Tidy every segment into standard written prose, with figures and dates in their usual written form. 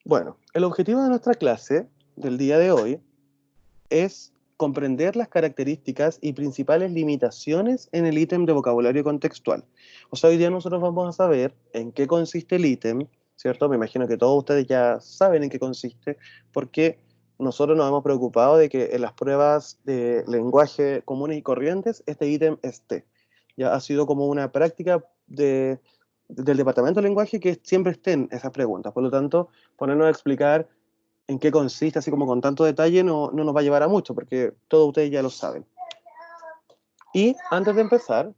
Bueno, el objetivo de nuestra clase del día de hoy es comprender las características y principales limitaciones en el ítem de vocabulario contextual. O sea, hoy día nosotros vamos a saber en qué consiste el ítem, ¿cierto? Me imagino que todos ustedes ya saben en qué consiste, porque nosotros nos hemos preocupado de que en las pruebas de lenguaje comunes y corrientes este ítem esté. Ya ha sido como una práctica del departamento de lenguaje que siempre estén esas preguntas. Por lo tanto, ponernos a explicar en qué consiste, así como con tanto detalle, no nos va a llevar a mucho, porque todos ustedes ya lo saben. Y antes de empezar,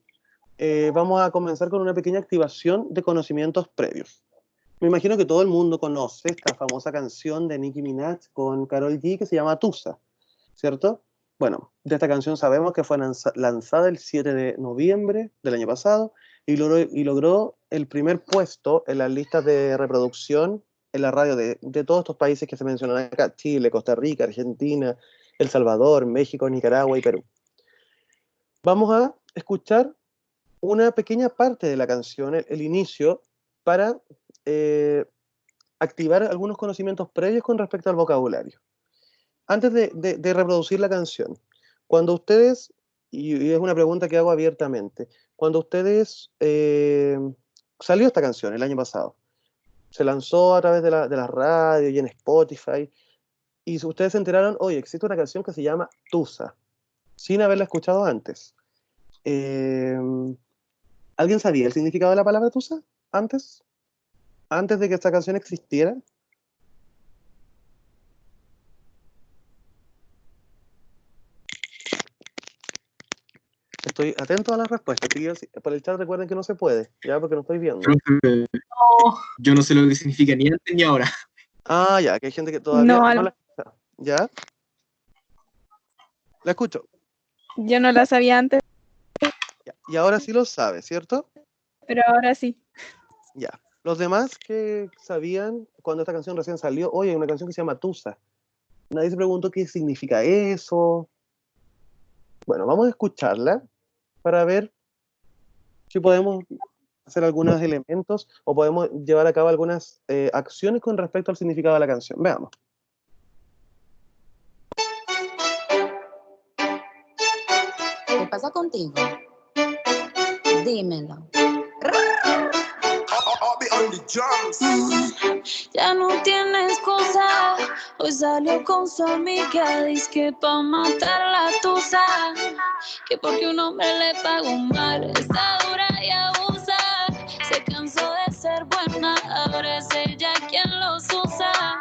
vamos a comenzar con una pequeña activación de conocimientos previos. Me imagino que todo el mundo conoce esta famosa canción de Nicki Minaj con Karol G que se llama Tusa, ¿cierto? Bueno, de esta canción sabemos que fue lanzada el 7 de noviembre del año pasado y logró el primer puesto en las listas de reproducción en la radio de todos estos países que se mencionan acá: Chile, Costa Rica, Argentina, El Salvador, México, Nicaragua y Perú. Vamos a escuchar una pequeña parte de la canción, el inicio, para activar algunos conocimientos previos con respecto al vocabulario. Antes de reproducir la canción, cuando ustedes, y es una pregunta que hago abiertamente, cuando ustedes, salió esta canción el año pasado, se lanzó a través de la radio y en Spotify, y ustedes se enteraron, oye, existe una canción que se llama Tusa, sin haberla escuchado antes. Eh, ¿Alguien sabía el significado de la palabra Tusa antes? ¿Antes de que esta canción existiera? Estoy atento a las respuestas. Por el chat recuerden que no se puede, ya, porque no estoy viendo. Profe, yo no sé lo que significa ni antes ni ahora. Ah, ya, que hay gente que todavía no la escucha. ¿Ya? La escucho. Yo no la sabía antes, Ya. Y ahora sí lo sabe, ¿cierto? pero ahora sí. Ya. Los demás que sabían cuando esta canción recién salió, oye, hay una canción que se llama Tusa. Nadie se preguntó qué significa eso. Bueno, vamos a escucharla para ver si podemos hacer algunos elementos o podemos llevar a cabo algunas acciones con respecto al significado de la canción. Veamos. ¿Qué pasa contigo? Dímelo. Ya no tiene excusa. Hoy salió con su amiga, dice que pa' matar la tusa, que porque un hombre le pagó mal, está dura y abusa. Se cansó de ser buena, ahora es ella quien los usa,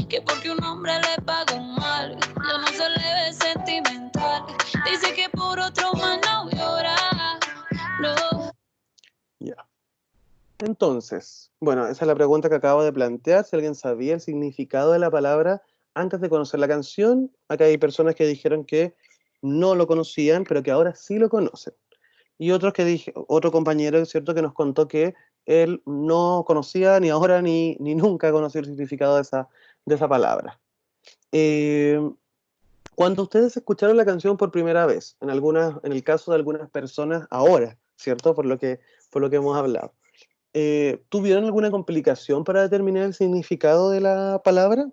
que porque un hombre le pagó mal, ya no se le ve sentimental. Dice que por otro más no llora, no. Ya. Entonces, bueno, esa es la pregunta que acabo de plantear, si alguien sabía el significado de la palabra antes de conocer la canción. Acá hay personas que dijeron que no lo conocían, pero que ahora sí lo conocen. Y otro compañero, ¿cierto?, que nos contó que él no conocía ni ahora ni nunca conoció el significado de esa palabra. Cuando ustedes escucharon la canción por primera vez, en el caso de algunas personas ahora, ¿cierto?, por lo que hemos hablado, ¿tuvieron alguna complicación para determinar el significado de la palabra?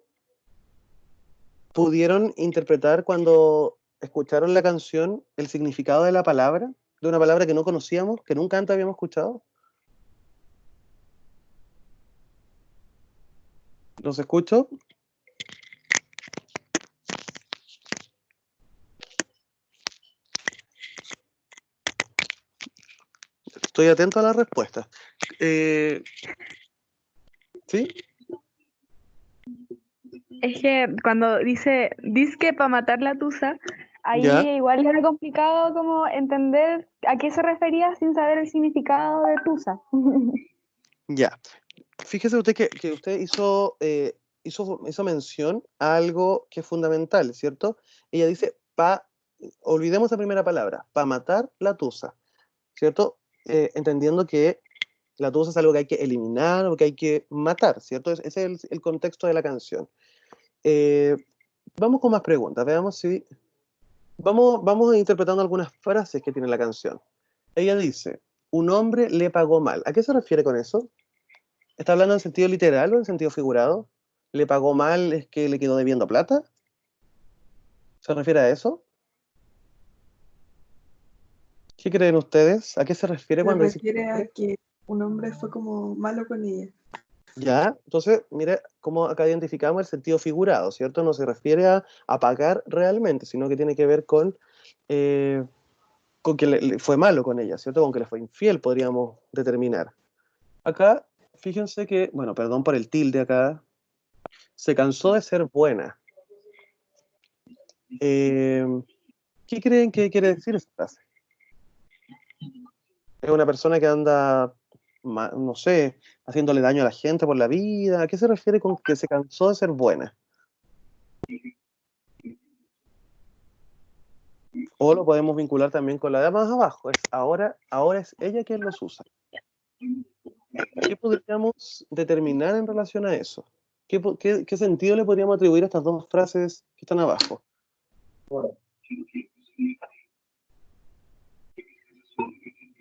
¿Pudieron interpretar cuando escucharon la canción el significado de la palabra? De una palabra que no conocíamos, que nunca antes habíamos escuchado. ¿Los escucho? Estoy atento a las respuestas. ¿Sí? Es que cuando dice disque para matar la tusa, ahí ¿Ya? igual era complicado como entender a qué se refería sin saber el significado de tusa. Ya. Fíjese usted que usted hizo mención a algo que es fundamental, ¿cierto? Ella dice, olvidemos la primera palabra, para matar la tusa, ¿cierto? Entendiendo que la tusa es algo que hay que eliminar o que hay que matar, ¿cierto? Ese es el contexto de la canción. Vamos con más preguntas, veamos si... Vamos interpretando algunas frases que tiene la canción. Ella dice, un hombre le pagó mal. ¿A qué se refiere con eso? ¿Está hablando en sentido literal o en sentido figurado? le pagó mal es que le quedó debiendo plata. ¿Se refiere a eso? ¿Qué creen ustedes? ¿A qué se refiere Se cuando dice refiere a que un hombre fue como malo con ella. ya? Entonces, mire cómo acá identificamos el sentido figurado, ¿cierto? No se refiere a pagar realmente, sino que tiene que ver eh, con que le fue malo con ella, ¿cierto? Con que le fue infiel, podríamos determinar. Acá, fíjense que, bueno, perdón por el tilde acá, se cansó de ser buena. Eh, ¿Qué creen que quiere decir esa frase? Es una persona que anda, no sé, haciéndole daño a la gente por la vida. ¿A qué se refiere con que se cansó de ser buena? O lo podemos vincular también con la de más abajo. Es ahora es ella quien los usa. ¿Qué podríamos determinar en relación a eso? ¿Qué sentido le podríamos atribuir a estas dos frases que están abajo?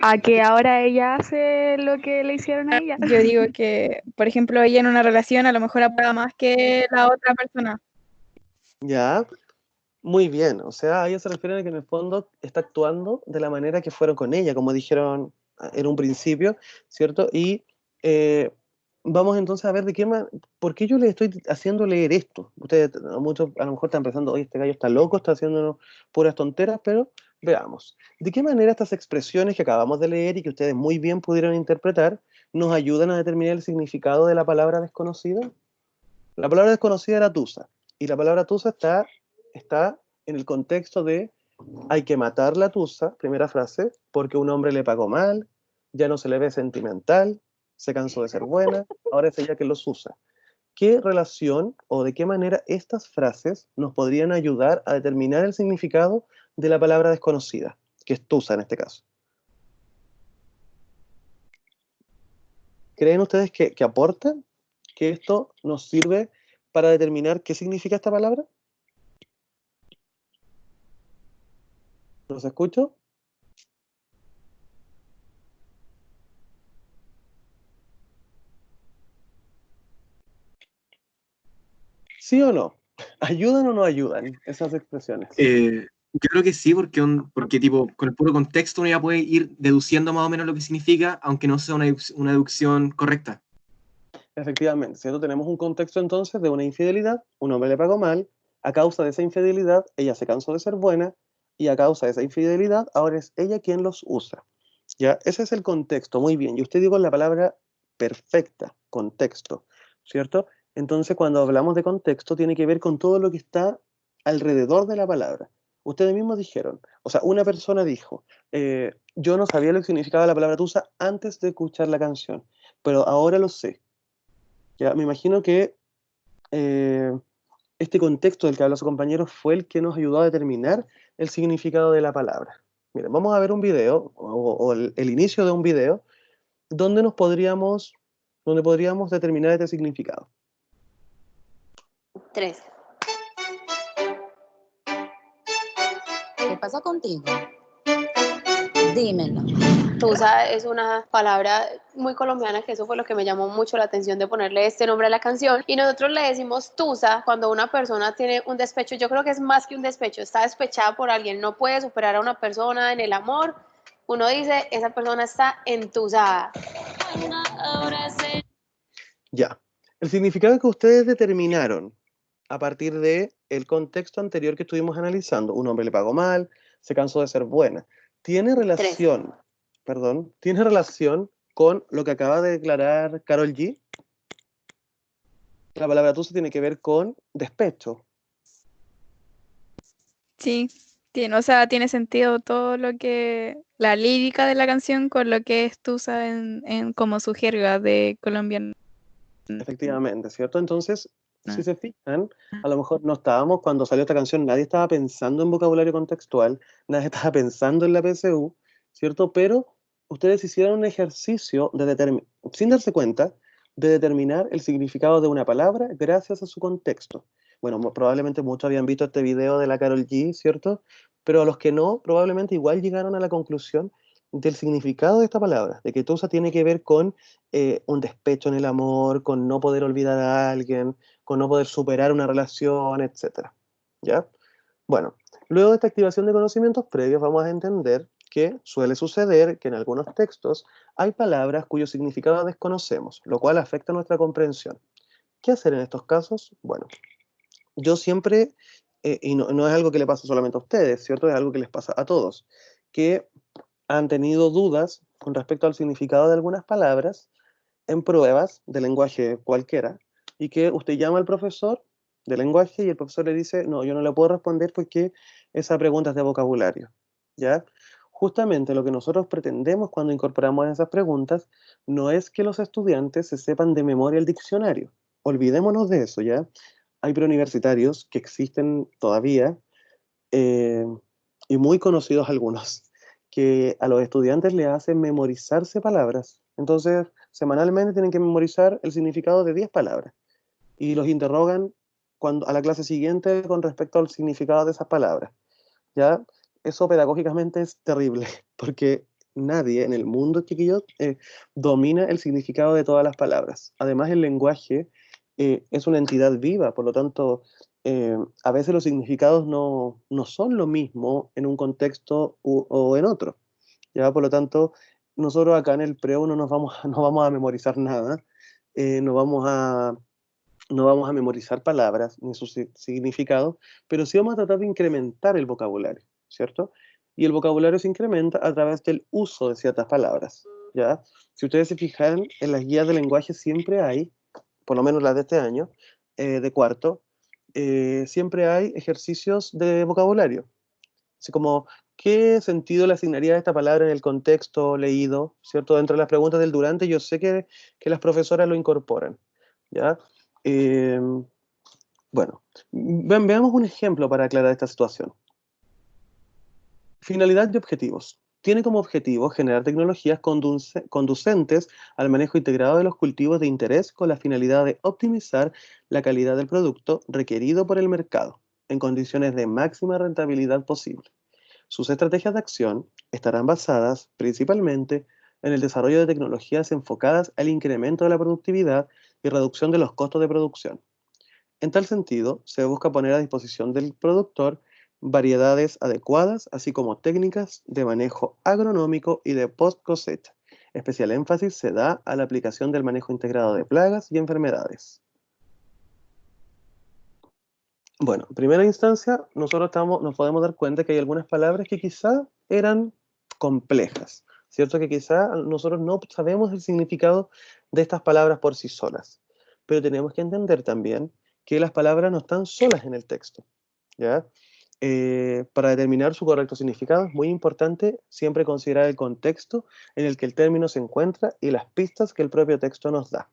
A que ahora ella hace lo que le hicieron a ella. Yo digo que, por ejemplo, ella en una relación a lo mejor apaga más que la otra persona. Ya, muy bien. O sea, a ella se refiere a que en el fondo está actuando de la manera que fueron con ella, como dijeron en un principio, ¿cierto? Y vamos entonces a ver por qué yo le estoy haciendo leer esto. Ustedes, muchos a lo mejor están pensando, oye, este gallo está loco, está haciéndonos puras tonteras, pero veamos. ¿De qué manera estas expresiones que acabamos de leer y que ustedes muy bien pudieron interpretar nos ayudan a determinar el significado de la palabra desconocida? La palabra desconocida era tusa, y la palabra tusa está en el contexto de hay que matar la tusa, primera frase, porque un hombre le pagó mal, ya no se le ve sentimental, se cansó de ser buena, ahora es ella que los usa. ¿Qué relación o de qué manera estas frases nos podrían ayudar a determinar el significado de la palabra desconocida, que es tusa en este caso? ¿Creen ustedes que aportan? ¿Que esto nos sirve para determinar qué significa esta palabra? ¿Los escucho? ¿Sí o no? ¿Ayudan o no ayudan esas expresiones? Yo creo que sí, porque tipo, con el puro contexto uno ya puede ir deduciendo más o menos lo que significa, aunque no sea una deducción correcta. Efectivamente, ¿cierto? Tenemos un contexto entonces de una infidelidad, un hombre le pagó mal, a causa de esa infidelidad ella se cansó de ser buena y a causa de esa infidelidad ahora es ella quien los usa. ¿Ya? Ese es el contexto, muy bien. Y usted dijo la palabra perfecta, contexto, ¿cierto? Entonces cuando hablamos de contexto tiene que ver con todo lo que está alrededor de la palabra. Ustedes mismos dijeron, o sea, una persona dijo, yo no sabía lo que significaba la palabra tusa antes de escuchar la canción, pero ahora lo sé. Ya, me imagino que eh, este contexto del que habla su compañero fue el que nos ayudó a determinar el significado de la palabra. Miren, vamos a ver un video, o el inicio de un video, donde donde podríamos determinar este significado. 3. ¿Qué pasa contigo? Dímelo. Tusa es una palabra muy colombiana, que eso fue lo que me llamó mucho la atención de ponerle este nombre a la canción. Y nosotros le decimos tusa cuando una persona tiene un despecho. Yo creo que es más que un despecho, está despechada por alguien, no puede superar a una persona en el amor. Uno dice, esa persona está entusada. Ya. El significado que ustedes determinaron a partir de el contexto anterior que estuvimos analizando, un hombre le pagó mal, se cansó de ser buena, tiene relación con lo que acaba de declarar Karol G. La palabra tusa tiene que ver con despecho. Sí, o sea, tiene sentido todo lo que, la lírica de la canción con lo que es Tusa en como su jerga de colombiano. Efectivamente, ¿cierto? Entonces, si se fijan, a lo mejor no estábamos, cuando salió esta canción, nadie estaba pensando en vocabulario contextual, nadie estaba pensando en la PSU, ¿cierto? Pero ustedes hicieron un ejercicio sin darse cuenta, de determinar el significado de una palabra gracias a su contexto. Bueno, probablemente muchos habían visto este video de la Karol G, ¿cierto? Pero a los que no, probablemente igual llegaron a la conclusión del significado de esta palabra, de que tusa tiene que ver con un despecho en el amor, con no poder olvidar a alguien, con no poder superar una relación, etc. ¿Ya? Bueno, luego de esta activación de conocimientos previos vamos a entender que suele suceder que en algunos textos hay palabras cuyo significado desconocemos, lo cual afecta nuestra comprensión. ¿Qué hacer en estos casos? Bueno, yo siempre, y no es algo que le pasa solamente a ustedes, ¿cierto? Es algo que les pasa a todos, que han tenido dudas con respecto al significado de algunas palabras en pruebas de lenguaje cualquiera, y que usted llama al profesor de lenguaje y el profesor le dice, no, yo no le puedo responder porque esa pregunta es de vocabulario, ¿ya? Justamente lo que nosotros pretendemos cuando incorporamos esas preguntas no es que los estudiantes se sepan de memoria el diccionario. Olvidémonos de eso, ¿ya? Hay preuniversitarios que existen todavía, eh, y muy conocidos algunos, que a los estudiantes les hacen memorizarse palabras. Entonces, semanalmente tienen que memorizar el significado de 10 palabras y los interrogan a la clase siguiente con respecto al significado de esas palabras. ¿Ya? Eso pedagógicamente es terrible, porque nadie en el mundo, chiquillos, domina el significado de todas las palabras. Además, el lenguaje es una entidad viva, por lo tanto, a veces los significados no son lo mismo en un contexto o en otro. ¿Ya? Por lo tanto, nosotros acá en el preo no vamos a memorizar nada, no vamos no vamos a memorizar palabras ni su significado, pero sí vamos a tratar de incrementar el vocabulario, ¿cierto? Y el vocabulario se incrementa a través del uso de ciertas palabras, ¿ya? Si ustedes se fijan, en las guías de lenguaje siempre hay, por lo menos las de este año, de cuarto, siempre hay ejercicios de vocabulario. Así como, ¿qué sentido le asignaría a esta palabra en el contexto leído? ¿Cierto? Dentro de las preguntas del durante, yo sé que las profesoras lo incorporan, ¿ya? Eh, bueno, veamos un ejemplo para aclarar esta situación. Finalidad y objetivos. Tiene como objetivo generar tecnologías conducentes al manejo integrado de los cultivos de interés con la finalidad de optimizar la calidad del producto requerido por el mercado en condiciones de máxima rentabilidad posible. Sus estrategias de acción estarán basadas principalmente en el desarrollo de tecnologías enfocadas al incremento de la productividad y reducción de los costos de producción. En tal sentido, se busca poner a disposición del productor variedades adecuadas, así como técnicas de manejo agronómico y de post cosecha. Especial énfasis se da a la aplicación del manejo integrado de plagas y enfermedades. Bueno, en primera instancia, nosotros nos podemos dar cuenta que hay algunas palabras que quizá eran complejas, ¿cierto? Que quizá nosotros no sabemos el significado de estas palabras por sí solas, pero tenemos que entender también que las palabras no están solas en el texto, ¿ya? Para determinar su correcto significado es muy importante siempre considerar el contexto en el que el término se encuentra y las pistas que el propio texto nos da.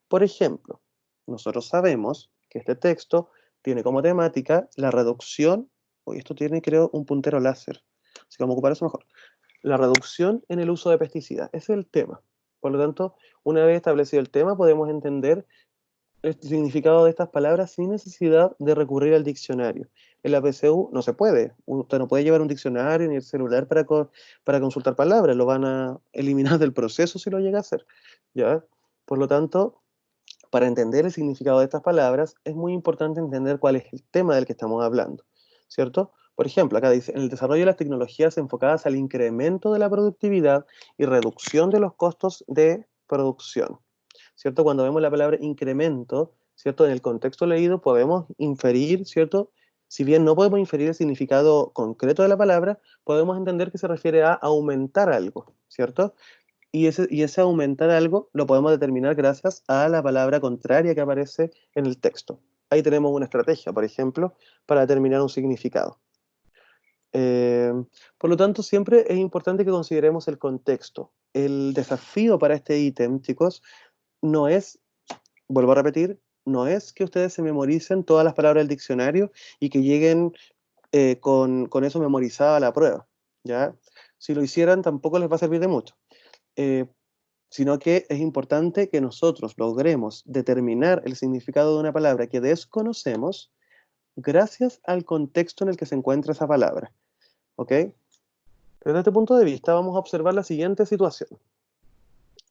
Por ejemplo, nosotros sabemos que este texto tiene como temática la reducción, hoy esto tiene creo un puntero láser, así que vamos a ocupar eso mejor, la reducción en el uso de pesticidas, ese es el tema. Por lo tanto, una vez establecido el tema, podemos entender el significado de estas palabras sin necesidad de recurrir al diccionario. En la PSU no se puede, usted no puede llevar un diccionario ni el celular para consultar palabras, lo van a eliminar del proceso si lo llega a hacer, ¿ya? Por lo tanto, para entender el significado de estas palabras, es muy importante entender cuál es el tema del que estamos hablando, ¿cierto? Por ejemplo, acá dice, en el desarrollo de las tecnologías enfocadas al incremento de la productividad y reducción de los costos de producción, ¿cierto? Cuando vemos la palabra incremento, ¿cierto? En el contexto leído podemos inferir, ¿cierto? Si bien no podemos inferir el significado concreto de la palabra, podemos entender que se refiere a aumentar algo, ¿cierto? Y ese aumentar algo lo podemos determinar gracias a la palabra contraria que aparece en el texto. Ahí tenemos una estrategia, por ejemplo, para determinar un significado. Por lo tanto, siempre es importante que consideremos el contexto. El desafío para este ítem, chicos, no es, vuelvo a repetir, no es que ustedes se memoricen todas las palabras del diccionario y que lleguen con eso memorizado a la prueba, ¿ya? Si lo hicieran, tampoco les va a servir de mucho. Sino que es importante que nosotros logremos determinar el significado de una palabra que desconocemos gracias al contexto en el que se encuentra esa palabra, ¿ok? Desde este punto de vista vamos a observar la siguiente situación.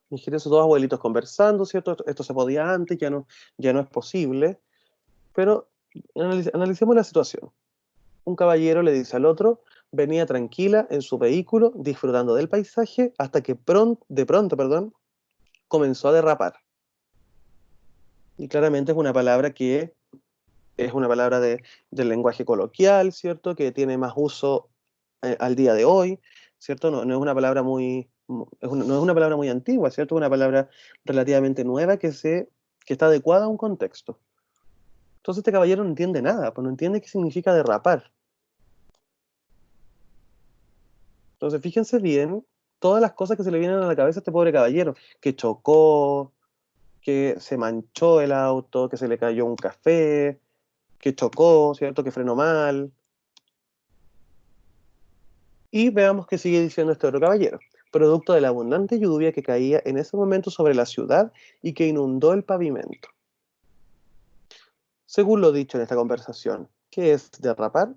Imagínense dos abuelitos conversando, ¿cierto? Esto se podía antes, ya no es posible, pero analicemos la situación. Un caballero le dice al otro, venía tranquila en su vehículo, disfrutando del paisaje, hasta que de pronto, comenzó a derrapar. Y claramente es una palabra que es una palabra del lenguaje coloquial, ¿cierto? Que tiene más uso al día de hoy, ¿cierto? No es una palabra muy, no es una palabra muy antigua, ¿cierto? Es una palabra relativamente nueva que está adecuada a un contexto. Entonces este caballero no entiende nada, pues no entiende qué significa derrapar. Entonces fíjense bien todas las cosas que se le vienen a la cabeza a este pobre caballero, que chocó, que se manchó el auto, que se le cayó un café, que chocó, ¿cierto? Que frenó mal. Y veamos qué sigue diciendo este otro caballero. Producto de la abundante lluvia que caía en ese momento sobre la ciudad y que inundó el pavimento. Según lo dicho en esta conversación, ¿qué es derrapar?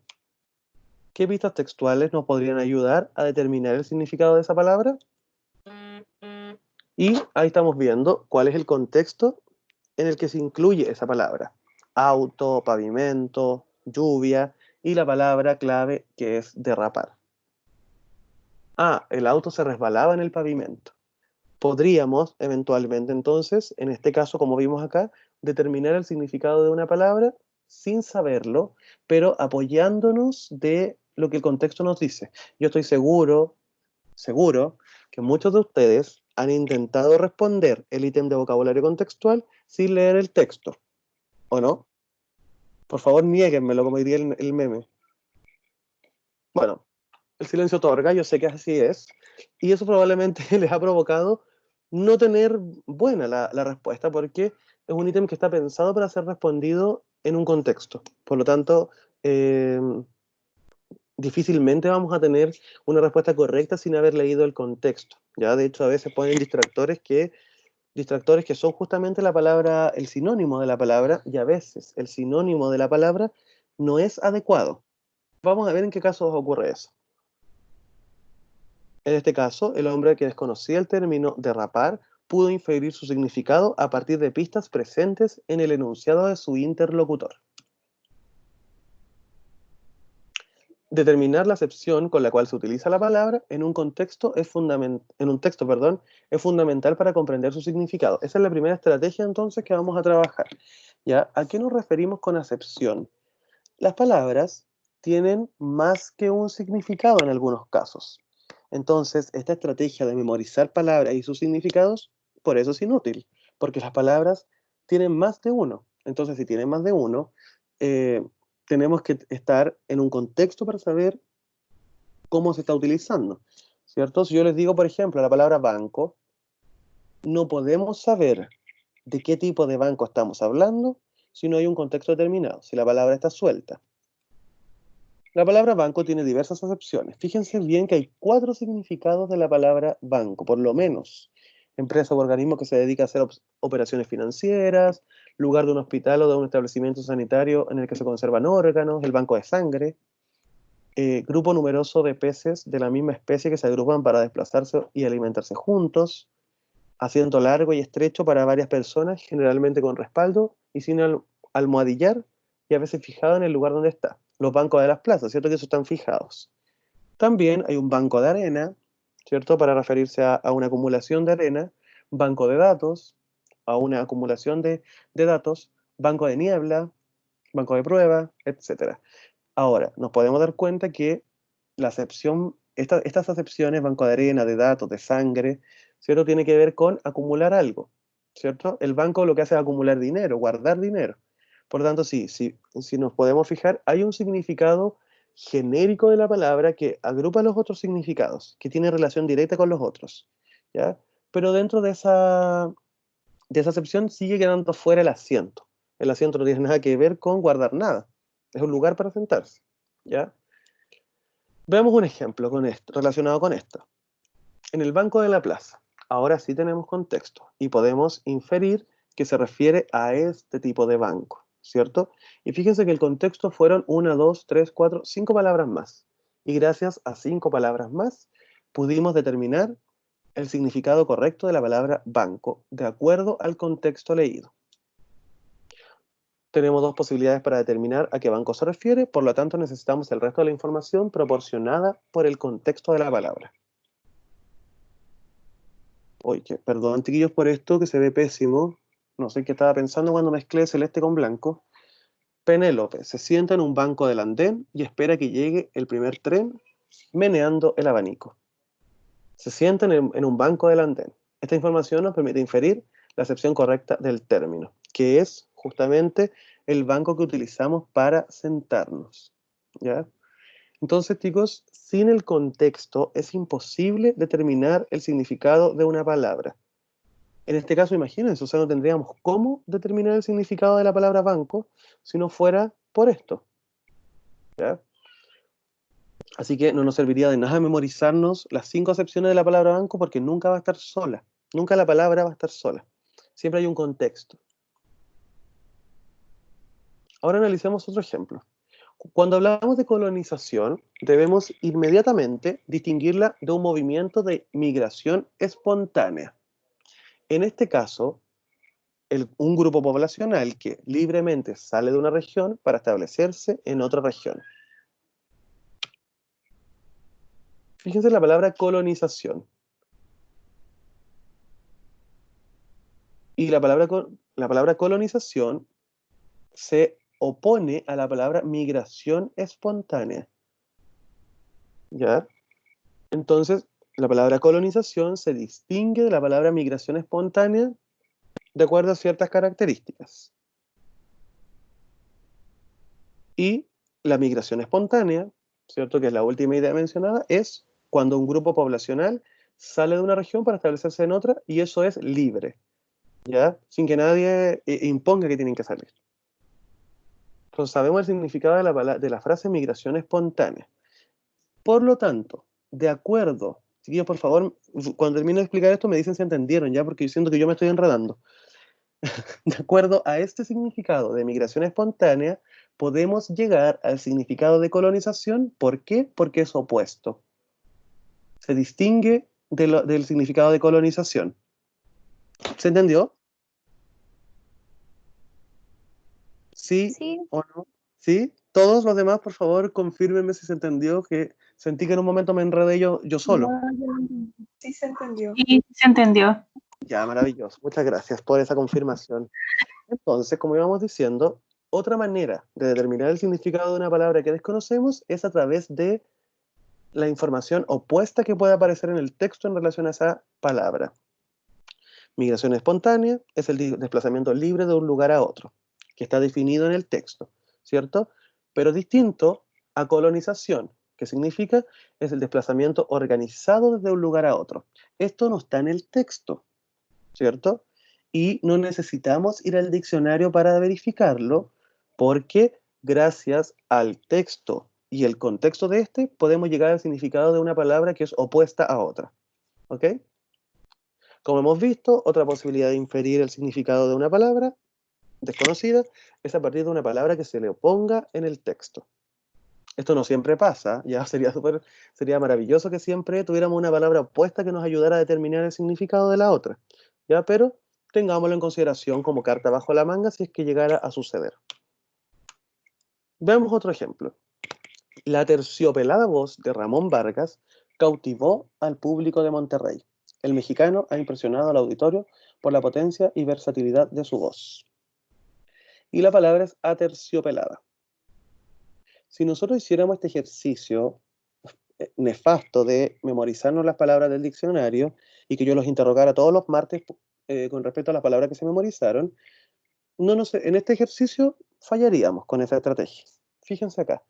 ¿Qué pistas textuales nos podrían ayudar a determinar el significado de esa palabra? Y ahí estamos viendo cuál es el contexto en el que se incluye esa palabra. Auto, pavimento, lluvia y la palabra clave que es derrapar. El auto se resbalaba en el pavimento. Podríamos, eventualmente, entonces, en este caso, como vimos acá, determinar el significado de una palabra sin saberlo, pero apoyándonos de lo que el contexto nos dice. Yo estoy seguro que muchos de ustedes han intentado responder el ítem de vocabulario contextual sin leer el texto, ¿o no? Por favor, niéguenmelo, como diría el meme. Bueno, el silencio otorga, yo sé que así es, y eso probablemente les ha provocado no tener buena la respuesta, porque es un ítem que está pensado para ser respondido en un contexto. Por lo tanto, difícilmente vamos a tener una respuesta correcta sin haber leído el contexto. Ya, de hecho, a veces ponen distractores que son justamente la palabra, el sinónimo de la palabra, y a veces el sinónimo de la palabra no es adecuado. Vamos a ver en qué casos ocurre eso. En este caso, el hombre que desconocía el término derrapar pudo inferir su significado a partir de pistas presentes en el enunciado de su interlocutor. Determinar la acepción con la cual se utiliza la palabra en un texto es fundamental para comprender su significado. Esa es la primera estrategia entonces que vamos a trabajar. ¿Ya? ¿A qué nos referimos con acepción? Las palabras tienen más que un significado en algunos casos. Entonces, esta estrategia de memorizar palabras y sus significados, por eso es inútil, porque las palabras tienen más de uno. Entonces, si tienen más de uno, tenemos que estar en un contexto para saber cómo se está utilizando, ¿cierto? Si yo les digo, por ejemplo, la palabra banco, no podemos saber de qué tipo de banco estamos hablando si no hay un contexto determinado, si la palabra está suelta. La palabra banco tiene diversas acepciones. Fíjense bien que hay 4 significados de la palabra banco, por lo menos. Empresa o organismo que se dedica a hacer operaciones financieras, lugar de un hospital o de un establecimiento sanitario en el que se conservan órganos, el banco de sangre, grupo numeroso de peces de la misma especie que se agrupan para desplazarse y alimentarse juntos, asiento largo y estrecho para varias personas, generalmente con respaldo y sin almohadillar y a veces fijado en el lugar donde está. Los bancos de las plazas, ¿cierto? Que esos están fijados. También hay un banco de arena, ¿cierto? Para referirse a una acumulación de arena, banco de datos, a una acumulación de datos, banco de niebla, banco de prueba, etc. Ahora, nos podemos dar cuenta que la acepción, estas acepciones, banco de arena, de datos, de sangre, ¿cierto? Tiene que ver con acumular algo, ¿cierto? El banco lo que hace es acumular dinero, guardar dinero. Por lo tanto, si nos podemos fijar, hay un significado genérico de la palabra que agrupa los otros significados, que tiene relación directa con los otros, ¿ya? Pero dentro de esa acepción sigue quedando fuera el asiento. El asiento no tiene nada que ver con guardar nada. Es un lugar para sentarse, ¿ya? Veamos un ejemplo relacionado con esto. En el banco de la plaza, ahora sí tenemos contexto y podemos inferir que se refiere a este tipo de banco, ¿cierto? Y fíjense que el contexto fueron 1, 2, 3, 4, 5 palabras más. y gracias a 5 palabras más pudimos determinar el significado correcto de la palabra banco, de acuerdo al contexto leído. Tenemos 2 posibilidades para determinar a qué banco se refiere, por lo tanto necesitamos el resto de la información proporcionada por el contexto de la palabra. Oye, perdón, chiquillos, por esto que se ve pésimo. No sé qué estaba pensando cuando mezclé celeste con blanco. Penélope se sienta en un banco del andén y espera que llegue el primer tren meneando el abanico. Se sienta en un banco del andén. Esta información nos permite inferir la acepción correcta del término, que es justamente el banco que utilizamos para sentarnos, ¿ya? Entonces, chicos, sin el contexto es imposible determinar el significado de una palabra. En este caso, imagínense, o sea, no tendríamos cómo determinar el significado de la palabra banco si no fuera por esto, ¿ya? Así que no nos serviría de nada memorizarnos las 5 acepciones de la palabra banco porque nunca va a estar sola. Nunca la palabra va a estar sola. Siempre hay un contexto. Ahora analicemos otro ejemplo. Cuando hablamos de colonización, debemos inmediatamente distinguirla de un movimiento de migración espontánea. En este caso, un grupo poblacional que libremente sale de una región para establecerse en otra región. Fíjense en la palabra colonización. Y la palabra colonización se opone a la palabra migración espontánea. ¿Ya? Entonces, la palabra colonización se distingue de la palabra migración espontánea de acuerdo a ciertas características. Y la migración espontánea, ¿cierto? Que es la última idea mencionada, es cuando un grupo poblacional sale de una región para establecerse en otra y eso es libre, ¿ya? Sin que nadie imponga que tienen que salir. Entonces sabemos el significado de la frase migración espontánea. Por lo tanto, de acuerdo, chiquillos, por favor, cuando termine de explicar esto me dicen si entendieron ya, porque yo siento que yo me estoy enredando. De acuerdo a este significado de migración espontánea, podemos llegar al significado de colonización. ¿Por qué? Porque es opuesto. Se distingue del significado de colonización. ¿Se entendió? ¿Sí, Sí, o no? ¿Sí? Todos los demás, por favor, confírmenme si se entendió, que sentí que en un momento me enredé yo solo. Sí se entendió. Sí, se entendió. Ya, maravilloso. Muchas gracias por esa confirmación. Entonces, como íbamos diciendo, otra manera de determinar el significado de una palabra que desconocemos es a través de la información opuesta que puede aparecer en el texto en relación a esa palabra. Migración espontánea es el desplazamiento libre de un lugar a otro, que está definido en el texto, ¿cierto? Pero distinto a colonización, que significa es el desplazamiento organizado desde un lugar a otro. Esto no está en el texto, ¿cierto? Y no necesitamos ir al diccionario para verificarlo, porque gracias al texto y el contexto de este, podemos llegar al significado de una palabra que es opuesta a otra. ¿Ok? Como hemos visto, otra posibilidad de inferir el significado de una palabra desconocida es a partir de una palabra que se le oponga en el texto. Esto no siempre pasa, ya sería maravilloso que siempre tuviéramos una palabra opuesta que nos ayudara a determinar el significado de la otra, ¿ya? Pero tengámoslo en consideración como carta bajo la manga si es que llegara a suceder. Veamos otro ejemplo. La terciopelada voz de Ramón Vargas cautivó al público de Monterrey. El mexicano ha impresionado al auditorio por la potencia y versatilidad de su voz. Y la palabra es aterciopelada. Si nosotros hiciéramos este ejercicio nefasto de memorizarnos las palabras del diccionario y que yo los interrogara todos los martes con respecto a las palabras que se memorizaron, en este ejercicio fallaríamos con esa estrategia. Fíjense acá.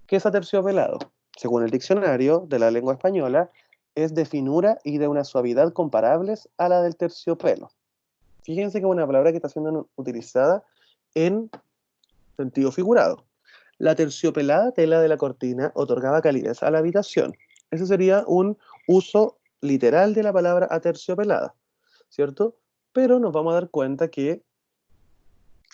¿Qué es aterciopelado? Según el diccionario de la lengua española, es de finura y de una suavidad comparables a la del terciopelo. Fíjense que es una palabra que está siendo utilizada en sentido figurado. La terciopelada tela de la cortina otorgaba calidez a la habitación. Ese sería un uso literal de la palabra aterciopelada, ¿cierto? Pero nos vamos a dar cuenta que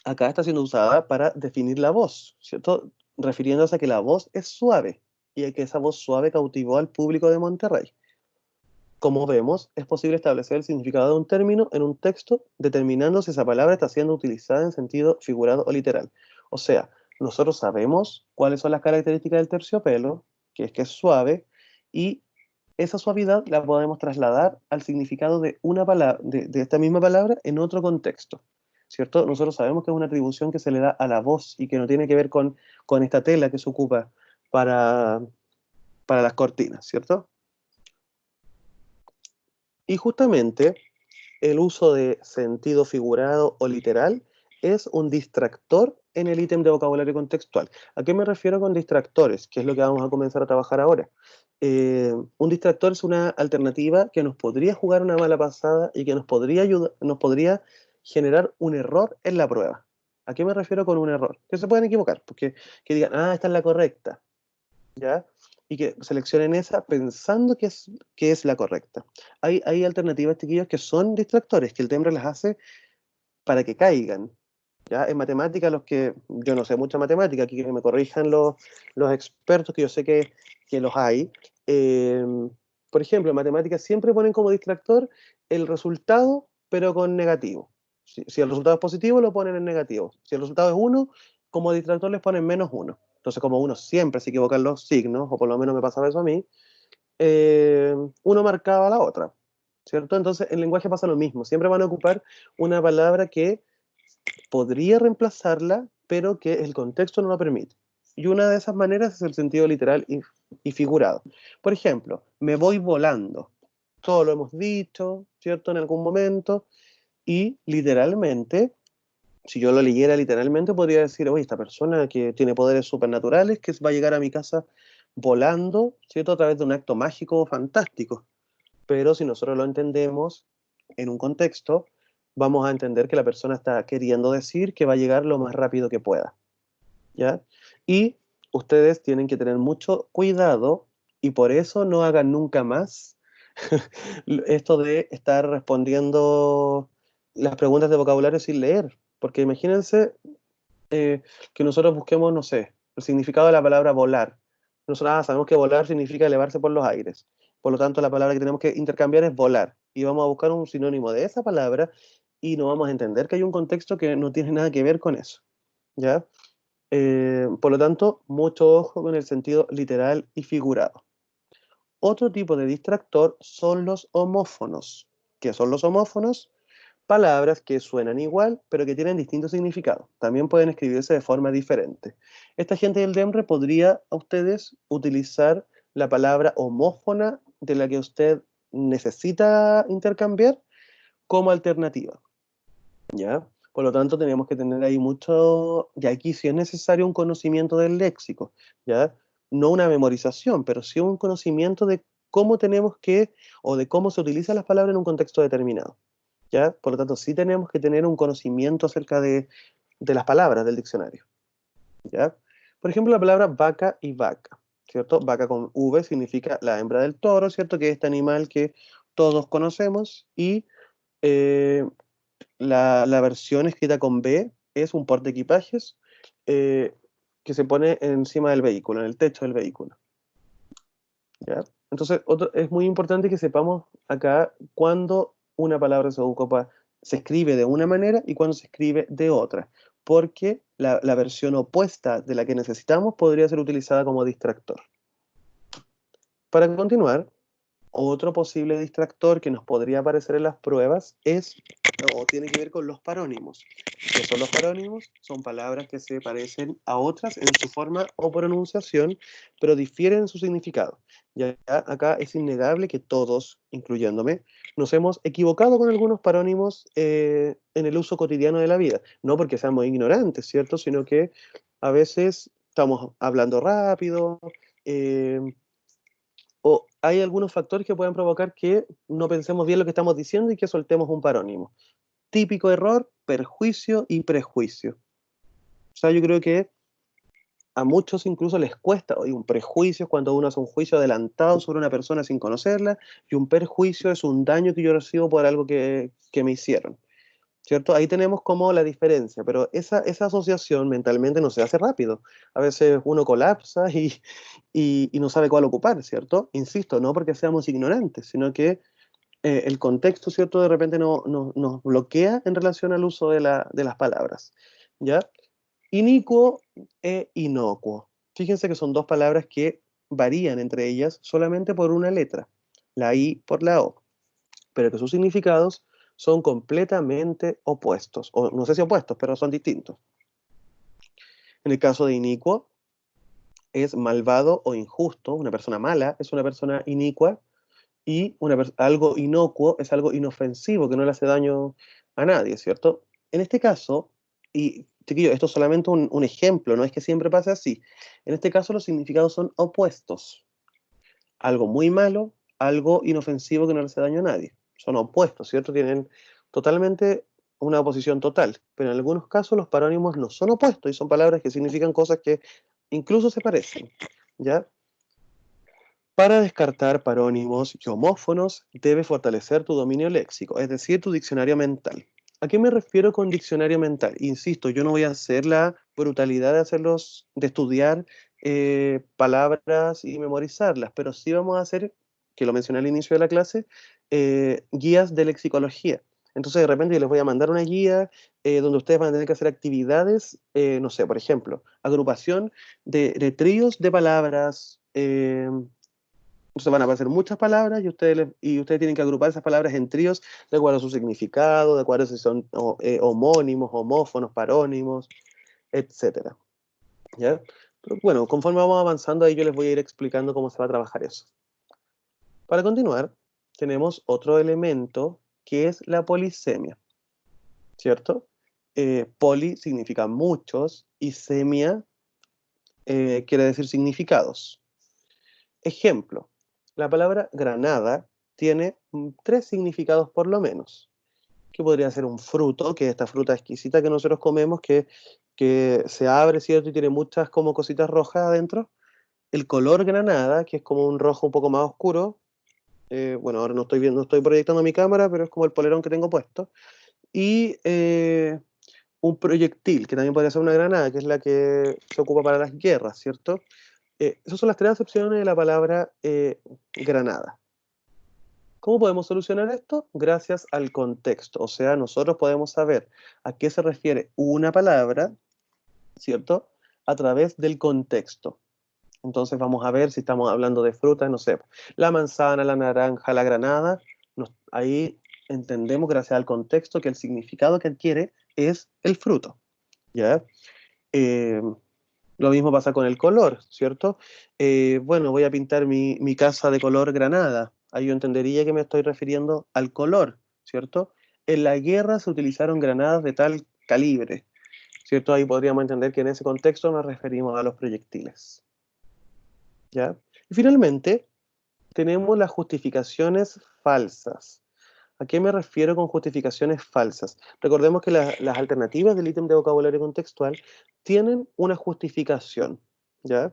acá está siendo usada para definir la voz, ¿cierto? Refiriéndose a que la voz es suave, y que esa voz suave cautivó al público de Monterrey. Como vemos, es posible establecer el significado de un término en un texto determinando si esa palabra está siendo utilizada en sentido figurado o literal. O sea, nosotros sabemos cuáles son las características del terciopelo, que es suave, y esa suavidad la podemos trasladar al significado de una palabra, de esta misma palabra en otro contexto, ¿cierto? Nosotros sabemos que es una atribución que se le da a la voz y que no tiene que ver con esta tela que se ocupa para las cortinas, ¿cierto? Y justamente el uso de sentido figurado o literal es un distractor en el ítem de vocabulario contextual. ¿A qué me refiero con distractores? Que es lo que vamos a comenzar a trabajar ahora. Un distractor es una alternativa que nos podría jugar una mala pasada y que nos podría generar un error en la prueba. ¿A qué me refiero con un error? Que se pueden equivocar, porque que digan, esta es la correcta, ¿ya? Y que seleccionen esa pensando que es la correcta. Hay alternativas, chiquillos, que son distractores, que el Temre las hace para que caigan. ¿Ya? En matemática, yo no sé mucha matemática, aquí que me corrijan los expertos, que yo sé que los hay. Por ejemplo, en matemáticas siempre ponen como distractor el resultado, pero con negativo. Si el resultado es positivo, lo ponen en negativo. Si el resultado es 1, como distractor les ponen -1. Entonces, como uno siempre se equivoca en los signos, o por lo menos me pasaba eso a mí, uno marcaba la otra, ¿cierto? Entonces, en lenguaje pasa lo mismo. Siempre van a ocupar una palabra que podría reemplazarla, pero que el contexto no lo permite. Y una de esas maneras es el sentido literal y figurado. Por ejemplo, me voy volando. Todo lo hemos dicho, ¿cierto? En algún momento. Y literalmente, si yo lo leyera literalmente, podría decir, oye, esta persona que tiene poderes supernaturales, que va a llegar a mi casa volando, ¿cierto? A través de un acto mágico fantástico. Pero si nosotros lo entendemos en un contexto, vamos a entender que la persona está queriendo decir que va a llegar lo más rápido que pueda, ¿ya? Y ustedes tienen que tener mucho cuidado y por eso no hagan nunca más esto de estar respondiendo las preguntas de vocabulario sin leer, porque imagínense que nosotros busquemos, no sé, el significado de la palabra volar. Nosotros sabemos que volar significa elevarse por los aires. Por lo tanto, la palabra que tenemos que intercambiar es volar. Y vamos a buscar un sinónimo de esa palabra y no vamos a entender que hay un contexto que no tiene nada que ver con eso, ¿ya? Por lo tanto, mucho ojo con el sentido literal y figurado. Otro tipo de distractor son los homófonos. ¿Qué son los homófonos? Palabras que suenan igual, pero que tienen distintos significados. También pueden escribirse de forma diferente. Esta gente del DEMRE podría a ustedes utilizar la palabra homófona de la que usted necesita intercambiar como alternativa, ¿ya? Por lo tanto, tenemos que tener ahí mucho, y aquí sí es necesario un conocimiento del léxico, ¿ya? No una memorización, pero sí un conocimiento de cómo tenemos que, o de cómo se utilizan las palabras en un contexto determinado, ¿ya? Por lo tanto, sí tenemos que tener un conocimiento acerca de las palabras del diccionario, ¿ya? Por ejemplo, la palabra vaca y vaca, ¿cierto? Vaca con V significa la hembra del toro, ¿cierto? Que es este animal que todos conocemos, y la versión escrita con B es un portaequipajes que se pone encima del vehículo, en el techo del vehículo, ¿ya? Entonces, es muy importante que sepamos acá cuando una palabra se escribe de una manera y cuando se escribe de otra, porque la versión opuesta de la que necesitamos podría ser utilizada como distractor. Para continuar, otro posible distractor que nos podría aparecer en las pruebas tiene que ver con los parónimos. ¿Qué son los parónimos? Son palabras que se parecen a otras en su forma o pronunciación, pero difieren en su significado. Ya acá es innegable que todos, incluyéndome, nos hemos equivocado con algunos parónimos en el uso cotidiano de la vida. No porque seamos ignorantes, ¿cierto? Sino que a veces estamos hablando rápido, o hay algunos factores que pueden provocar que no pensemos bien lo que estamos diciendo y que soltemos un parónimo. Típico error, perjuicio y prejuicio. O sea, yo creo que a muchos incluso les cuesta. Oye, un prejuicio es cuando uno hace un juicio adelantado sobre una persona sin conocerla, y un perjuicio es un daño que yo recibo por algo que me hicieron. ¿cierto? Ahí tenemos como la diferencia, pero esa asociación mentalmente no se hace rápido. A veces uno colapsa y no sabe cuál ocupar, ¿cierto? Insisto, no porque seamos ignorantes, sino que el contexto, ¿cierto? De repente nos bloquea en relación al uso de las palabras, ¿ya? Inicuo e inocuo. Fíjense que son dos palabras que varían entre ellas solamente por una letra, la I por la O, pero que sus significados son completamente opuestos, o no sé si opuestos, pero son distintos. En el caso de inicuo, es malvado o injusto, una persona mala es una persona inicua, y algo inocuo es algo inofensivo, que no le hace daño a nadie, ¿cierto? En este caso, y chiquillos, esto es solamente un ejemplo, no es que siempre pase así. En este caso los significados son opuestos. Algo muy malo, algo inofensivo que no le hace daño a nadie. Son opuestos, ¿cierto? Tienen totalmente una oposición total. Pero en algunos casos los parónimos no son opuestos y son palabras que significan cosas que incluso se parecen, ¿ya? Para descartar parónimos y homófonos, debes fortalecer tu dominio léxico, es decir, tu diccionario mental. ¿A qué me refiero con diccionario mental? Insisto, yo no voy a hacer la brutalidad de estudiar palabras y memorizarlas, pero sí vamos a hacer, que lo mencioné al inicio de la clase, guías de lexicología. Entonces, de repente yo les voy a mandar una guía donde ustedes van a tener que hacer actividades, no sé, por ejemplo, agrupación de tríos de palabras. Entonces van a aparecer muchas palabras y ustedes tienen que agrupar esas palabras en tríos de acuerdo a su significado, de acuerdo a si son homónimos, homófonos, parónimos, etc. ¿Ya? Pero bueno, conforme vamos avanzando ahí yo les voy a ir explicando cómo se va a trabajar eso. Para continuar, tenemos otro elemento que es la polisemia, ¿cierto? Poli significa muchos y semia quiere decir significados. Ejemplo, la palabra granada tiene 3 significados por lo menos, que podría ser un fruto, que es esta fruta exquisita que nosotros comemos, que se abre, ¿cierto? Y tiene muchas como cositas rojas adentro. El color granada, que es como un rojo un poco más oscuro. Bueno, ahora no estoy proyectando mi cámara, pero es como el polerón que tengo puesto. Y un proyectil, que también podría ser una granada, que es la que se ocupa para las guerras, ¿cierto? Esas son las 3 acepciones de la palabra granada. ¿Cómo podemos solucionar esto? Gracias al contexto. O sea, nosotros podemos saber a qué se refiere una palabra, ¿cierto? A través del contexto. Entonces vamos a ver si estamos hablando de frutas, no sé, la manzana, la naranja, la granada. Ahí entendemos, gracias al contexto, que el significado que adquiere es el fruto, ¿ya? Lo mismo pasa con el color, ¿cierto? Bueno, voy a pintar mi casa de color granada. Ahí yo entendería que me estoy refiriendo al color, ¿cierto? En la guerra se utilizaron granadas de tal calibre, ¿cierto? Ahí podríamos entender que en ese contexto nos referimos a los proyectiles, ¿ya? Y finalmente, tenemos las justificaciones falsas. ¿A qué me refiero con justificaciones falsas? Recordemos que las alternativas del ítem de vocabulario contextual tienen una justificación, ¿ya?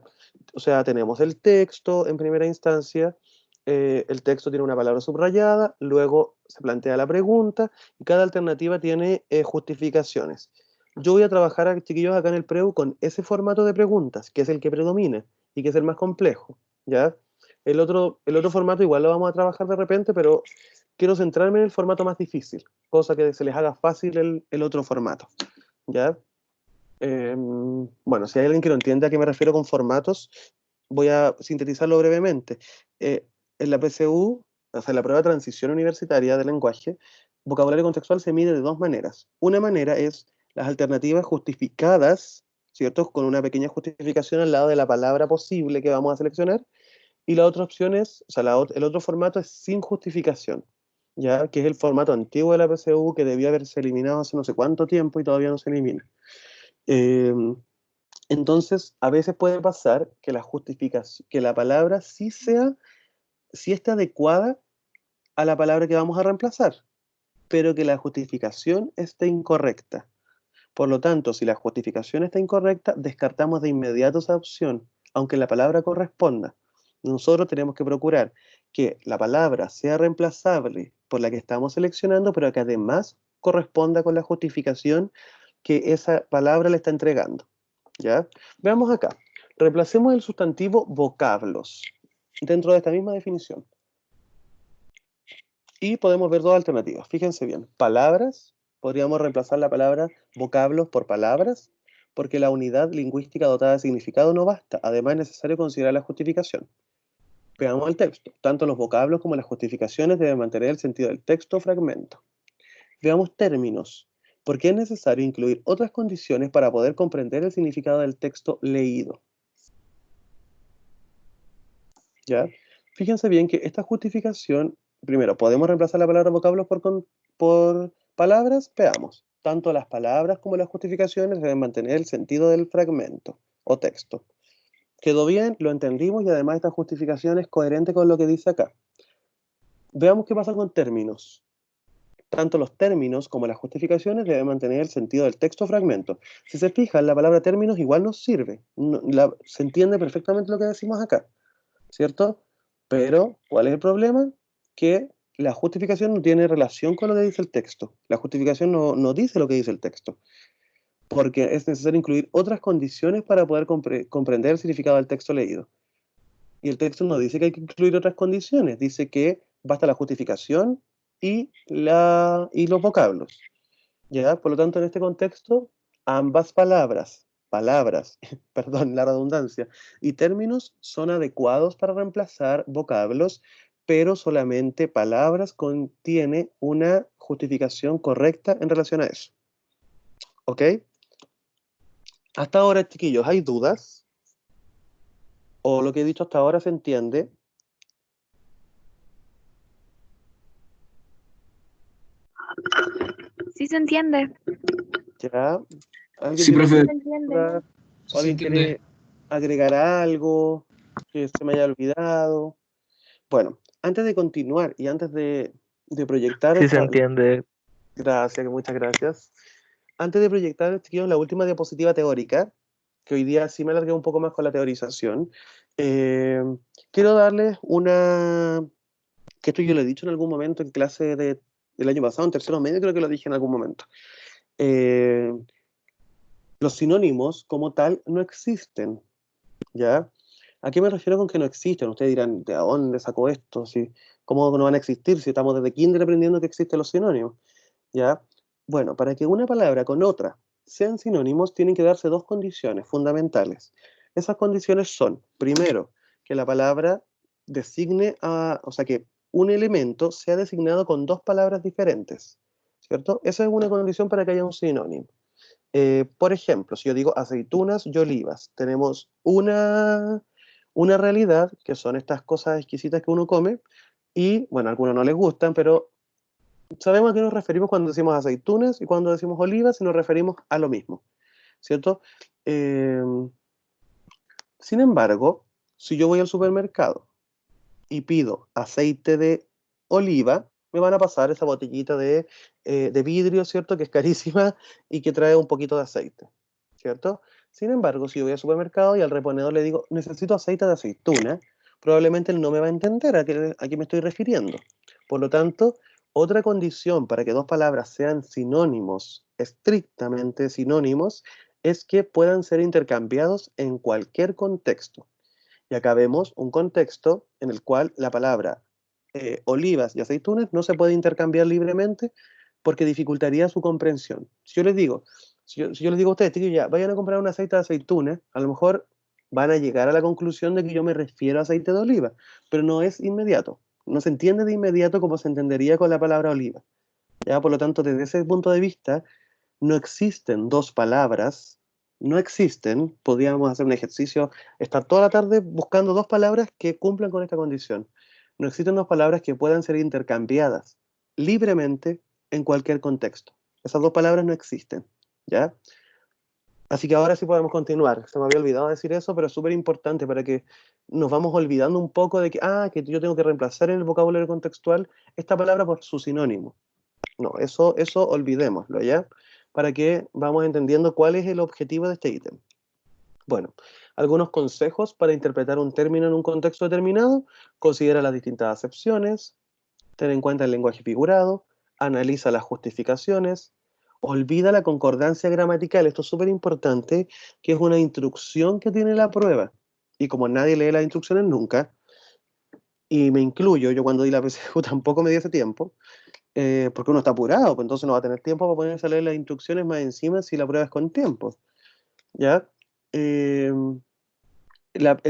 O sea, tenemos el texto en primera instancia, el texto tiene una palabra subrayada, luego se plantea la pregunta y cada alternativa tiene justificaciones. Yo voy a trabajar, chiquillos, acá en el preu con ese formato de preguntas, que es el que predomina y que es el más complejo, ¿ya? El otro formato igual lo vamos a trabajar de repente, pero quiero centrarme en el formato más difícil, cosa que se les haga fácil el otro formato, ¿ya? Bueno, si hay alguien que no entiende a qué me refiero con formatos, voy a sintetizarlo brevemente. En la PSU, o sea, en la prueba de transición universitaria de lenguaje, vocabulario contextual se mide de 2 maneras. Una manera es las alternativas justificadas, ¿cierto? Con una pequeña justificación al lado de la palabra posible que vamos a seleccionar. Y la otra opción es, o sea, el otro formato es sin justificación, ¿ya? Que es el formato antiguo de la PSU que debió haberse eliminado hace no sé cuánto tiempo y todavía no se elimina. Entonces, a veces puede pasar que que la palabra sí esté adecuada a la palabra que vamos a reemplazar, pero que la justificación esté incorrecta. Por lo tanto, si la justificación está incorrecta, descartamos de inmediato esa opción, aunque la palabra corresponda. Nosotros tenemos que procurar que la palabra sea reemplazable por la que estamos seleccionando, pero que además corresponda con la justificación que esa palabra le está entregando. ¿Ya? Veamos acá. Reemplacemos el sustantivo vocablos dentro de esta misma definición. Y podemos ver dos alternativas. Fíjense bien. Palabras, podríamos reemplazar la palabra vocablos por palabras, porque la unidad lingüística dotada de significado no basta. Además, es necesario considerar la justificación. Veamos el texto. Tanto los vocablos como las justificaciones deben mantener el sentido del texto o fragmento. Veamos términos. ¿Por qué es necesario incluir otras condiciones para poder comprender el significado del texto leído? ¿Ya? Fíjense bien que esta justificación, primero, ¿podemos reemplazar la palabra vocablos por palabras? Veamos. Tanto las palabras como las justificaciones deben mantener el sentido del fragmento o texto. ¿Quedó bien? Lo entendimos y además esta justificación es coherente con lo que dice acá. Veamos qué pasa con términos. Tanto los términos como las justificaciones deben mantener el sentido del texto o fragmento. Si se fijan, la palabra términos igual nos sirve. Se entiende perfectamente lo que decimos acá, ¿cierto? Pero, ¿cuál es el problema? Que la justificación no tiene relación con lo que dice el texto. La justificación no dice lo que dice el texto, porque es necesario incluir otras condiciones para poder comprender el significado del texto leído. Y el texto no dice que hay que incluir otras condiciones, dice que basta la justificación y los vocablos. ¿Ya? Por lo tanto, en este contexto, ambas palabras, perdón, la redundancia, y términos son adecuados para reemplazar vocablos, pero solamente palabras contiene una justificación correcta en relación a eso. ¿Ok? Hasta ahora, chiquillos, ¿hay dudas? ¿O lo que he dicho hasta ahora se entiende? Sí se entiende. ¿Ya? ¿Alguien Sí, tiene profe. Se entiende. dudas? Sí, ¿Alguien quiere agregar algo que se me haya olvidado? Bueno, antes de continuar y antes de proyectar Sí se entiende. Gracias, muchas gracias. Antes de proyectar, chiquillos, la última diapositiva teórica, que hoy día sí me alargué un poco más con la teorización, quiero darles que esto yo lo he dicho en algún momento en clase del año pasado, en tercero medio creo que lo dije en algún momento. Los sinónimos como tal no existen, ¿ya? ¿A qué me refiero con que no existen? Ustedes dirán, ¿de dónde sacó esto? ¿Cómo no van a existir si estamos desde kinder aprendiendo que existen los sinónimos? ¿Ya? Bueno, para que una palabra con otra sean sinónimos, tienen que darse dos condiciones fundamentales. Esas condiciones son, primero, que la palabra o sea, que un elemento sea designado con dos palabras diferentes, ¿cierto? Esa es una condición para que haya un sinónimo. Por ejemplo, si yo digo aceitunas y olivas, tenemos una realidad, que son estas cosas exquisitas que uno come, y, bueno, a algunos no les gustan, pero sabemos a qué nos referimos cuando decimos aceitunas y cuando decimos olivas y nos referimos a lo mismo, ¿cierto? Sin embargo, si yo voy al supermercado y pido aceite de oliva, me van a pasar esa botellita de vidrio, ¿cierto? Que es carísima y que trae un poquito de aceite, ¿cierto? Sin embargo, si yo voy al supermercado y al reponedor le digo, necesito aceite de aceituna, probablemente él no me va a entender a qué me estoy refiriendo. Por lo tanto, otra condición para que dos palabras sean sinónimos, estrictamente sinónimos, es que puedan ser intercambiados en cualquier contexto. Y acá vemos un contexto en el cual la palabra olivas y aceitunas no se puede intercambiar libremente porque dificultaría su comprensión. Si yo les digo a ustedes, chicos, ya, vayan a comprar un aceite de aceituna, a lo mejor van a llegar a la conclusión de que yo me refiero a aceite de oliva, pero no es inmediato. No se entiende de inmediato como se entendería con la palabra oliva. ¿Ya? Por lo tanto, desde ese punto de vista, no existen dos palabras, no existen, podríamos hacer un ejercicio, estar toda la tarde buscando dos palabras que cumplan con esta condición. No existen dos palabras que puedan ser intercambiadas libremente en cualquier contexto. Esas dos palabras no existen, ¿ya? Así que ahora sí podemos continuar. Se me había olvidado decir eso, pero es súper importante para que nos vamos olvidando un poco de que yo tengo que reemplazar en el vocabulario contextual esta palabra por su sinónimo. No, eso olvidémoslo, ¿ya? Para que vamos entendiendo cuál es el objetivo de este ítem. Bueno, algunos consejos para interpretar un término en un contexto determinado. Considera las distintas acepciones, ten en cuenta el lenguaje figurado, analiza las justificaciones, olvida la concordancia gramatical, esto es súper importante, que es una instrucción que tiene la prueba. Y como nadie lee las instrucciones nunca, y me incluyo, yo cuando di la PSU tampoco me di ese tiempo, porque uno está apurado, pues entonces no va a tener tiempo para ponerse a leer las instrucciones más encima si la prueba es con tiempo, ¿ya? En las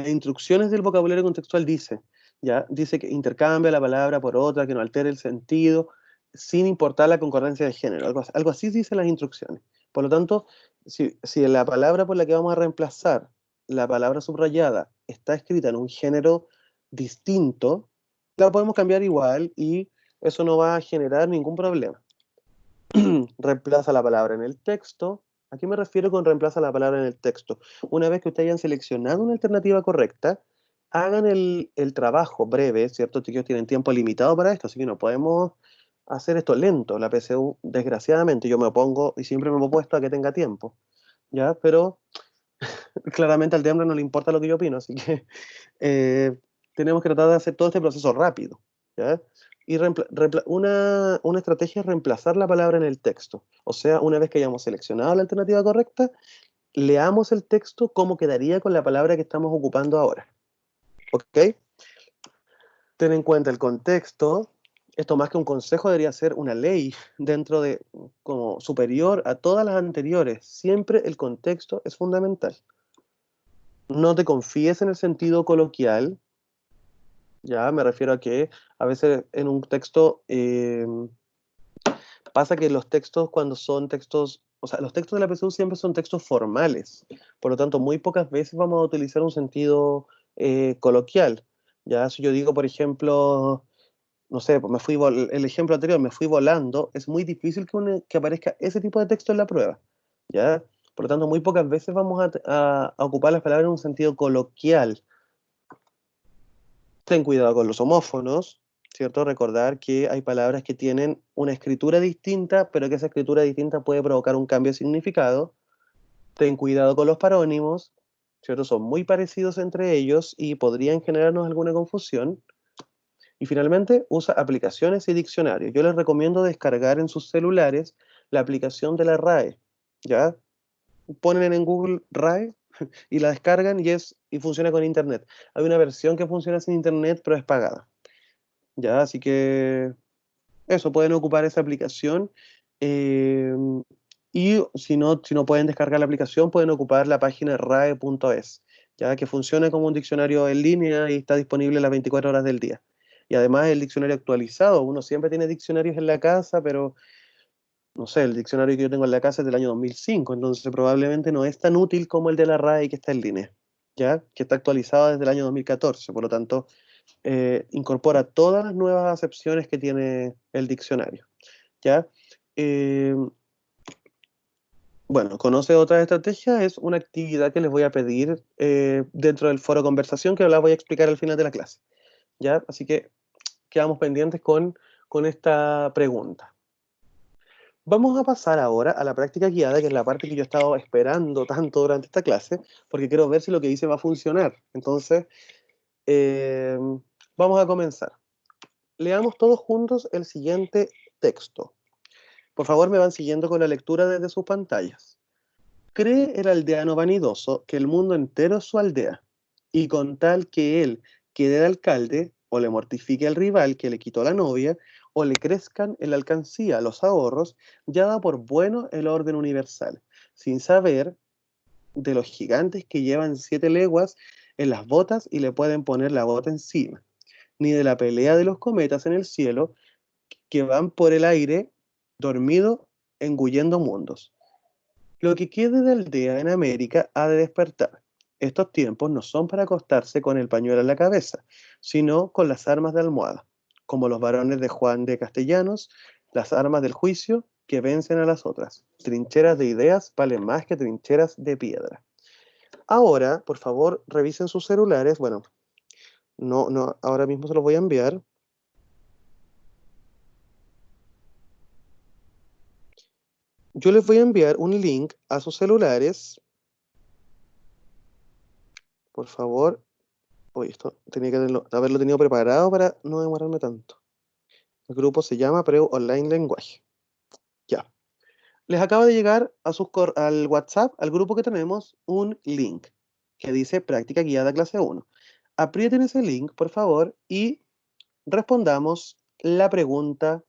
instrucciones del vocabulario contextual dice, ¿ya? Dice que intercambia la palabra por otra, que no altere el sentido, sin importar la concordancia de género, algo así dicen las instrucciones. Por lo tanto, si la palabra por la que vamos a reemplazar la palabra subrayada está escrita en un género distinto, la podemos cambiar igual y eso no va a generar ningún problema. Reemplaza la palabra en el texto. ¿A qué me refiero con reemplaza la palabra en el texto? Una vez que ustedes hayan seleccionado una alternativa correcta, hagan el trabajo breve, ¿cierto? Ellos tienen tiempo limitado para esto, así que no podemos hacer esto lento. La PSU, desgraciadamente, yo me opongo y siempre me he opuesto a que tenga tiempo, ¿ya? Pero claramente al de hambre no le importa lo que yo opino, así que tenemos que tratar de hacer todo este proceso rápido, ¿ya? Y una estrategia es reemplazar la palabra en el texto. O sea, una vez que hayamos seleccionado la alternativa correcta, leamos el texto como quedaría con la palabra que estamos ocupando ahora. ¿Ok? Ten en cuenta el contexto. Esto más que un consejo debería ser una ley dentro de, como superior a todas las anteriores. Siempre el contexto es fundamental. No te confíes en el sentido coloquial. Ya me refiero a que a veces en un texto pasa que los textos cuando son textos, o sea, los textos de la PSU siempre son textos formales, por lo tanto muy pocas veces vamos a utilizar un sentido coloquial. Ya si yo digo, por ejemplo, no sé, pues el ejemplo anterior, me fui volando, es muy difícil que aparezca ese tipo de texto en la prueba. ¿Ya? Por lo tanto, muy pocas veces vamos a ocupar las palabras en un sentido coloquial. Ten cuidado con los homófonos, ¿cierto? Recordar que hay palabras que tienen una escritura distinta, pero que esa escritura distinta puede provocar un cambio de significado. Ten cuidado con los parónimos, ¿cierto? Son muy parecidos entre ellos y podrían generarnos alguna confusión. Y finalmente, usa aplicaciones y diccionarios. Yo les recomiendo descargar en sus celulares la aplicación de la RAE, ¿ya? Ponen en Google RAE y la descargan y funciona con internet. Hay una versión que funciona sin internet, pero es pagada. Ya, así que eso, pueden ocupar esa aplicación. Y si no pueden descargar la aplicación, pueden ocupar la página rae.es, ya que funciona como un diccionario en línea y está disponible las 24 horas del día. Y además el diccionario actualizado, uno siempre tiene diccionarios en la casa, pero no sé, el diccionario que yo tengo en la casa es del año 2005, entonces probablemente no es tan útil como el de la RAE que está en línea, ¿ya? Que está actualizado desde el año 2014, por lo tanto, incorpora todas las nuevas acepciones que tiene el diccionario, ¿ya? Bueno, conoce otra estrategia, es una actividad que les voy a pedir dentro del foro conversación, que la voy a explicar al final de la clase, ¿ya? Así que quedamos pendientes con esta pregunta. Vamos a pasar ahora a la práctica guiada, que es la parte que yo he estado esperando tanto durante esta clase, porque quiero ver si lo que hice va a funcionar. Entonces, vamos a comenzar. Leamos todos juntos el siguiente texto. Por favor, me van siguiendo con la lectura desde sus pantallas. Cree el aldeano vanidoso que el mundo entero es su aldea, y con tal que él quede de alcalde, o le mortifique al rival que le quitó la novia, o le crezcan en la alcancía los ahorros, ya da por bueno el orden universal, sin saber de los gigantes que llevan 7 leguas en las botas y le pueden poner la bota encima, ni de la pelea de los cometas en el cielo que van por el aire dormido engullendo mundos. Lo que quede de aldea en América ha de despertar. Estos tiempos no son para acostarse con el pañuelo en la cabeza, sino con las armas de almohada, como los varones de Juan de Castellanos, las armas del juicio que vencen a las otras. Trincheras de ideas valen más que trincheras de piedra. Ahora, por favor, revisen sus celulares. Bueno, no, ahora mismo se los voy a enviar. Yo les voy a enviar un link a sus celulares. Por favor. Oye, esto tenía que haberlo tenido preparado para no demorarme tanto. El grupo se llama Preu Online Lenguaje. Ya. Les acaba de llegar al WhatsApp, al grupo que tenemos, un link que dice Práctica Guiada Clase 1. Aprieten ese link, por favor, y respondamos la pregunta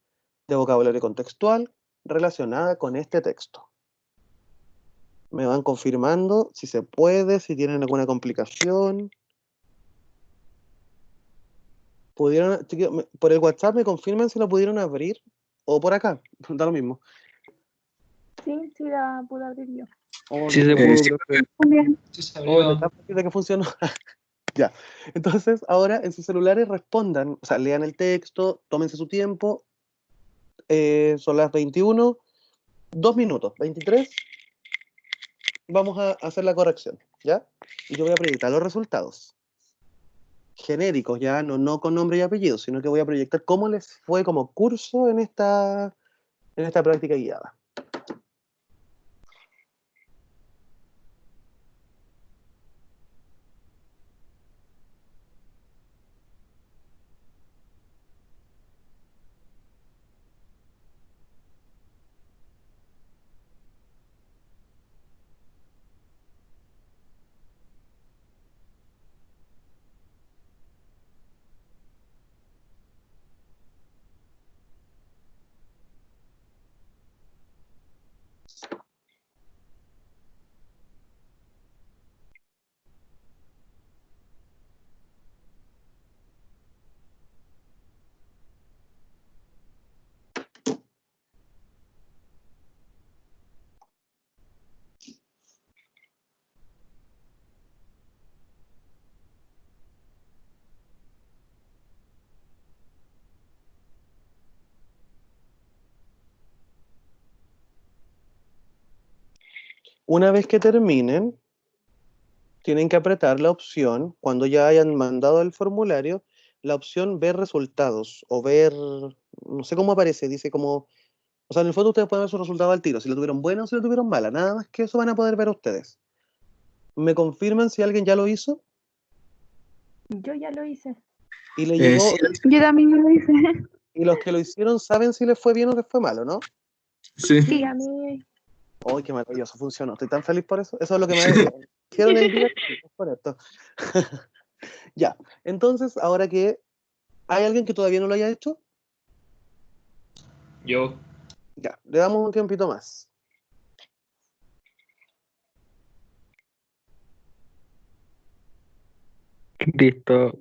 de vocabulario contextual relacionada con este texto. Me van confirmando si se puede, si tienen alguna complicación. Por el WhatsApp me confirman si lo pudieron abrir o por acá, da lo mismo. Sí, sí, la pude abrir yo. Sí se pudo, sí, Bien. de que funcionó. Ya. Entonces, ahora en sus celulares respondan, o sea, lean el texto, tómense su tiempo. Son las 21, 2 minutos, 23. Vamos a hacer la corrección, ¿ya? Y yo voy a proyectar los resultados genéricos, ya no con nombre y apellido, sino que voy a proyectar cómo les fue como curso en esta práctica guiada. Una vez que terminen, tienen que apretar la opción, cuando ya hayan mandado el formulario, la opción ver resultados o ver, no sé cómo aparece, dice como, o sea, en el fondo ustedes pueden ver su resultado al tiro, si lo tuvieron buena o si lo tuvieron mala, nada más que eso van a poder ver ustedes. ¿Me confirman si alguien ya lo hizo? Yo ya lo hice. Y le llegó, sí, Yo también lo hice. y los que lo hicieron saben si les fue bien o les fue malo, ¿no? sí. Sí, a mí. ¡Ay, qué maravilloso! Funcionó. Estoy tan feliz por eso. Eso es lo que me dijeron el día. Por esto. Ya. Entonces, ahora que hay alguien que todavía no lo haya hecho, Yo. ya, le damos un tiempito más. Listo.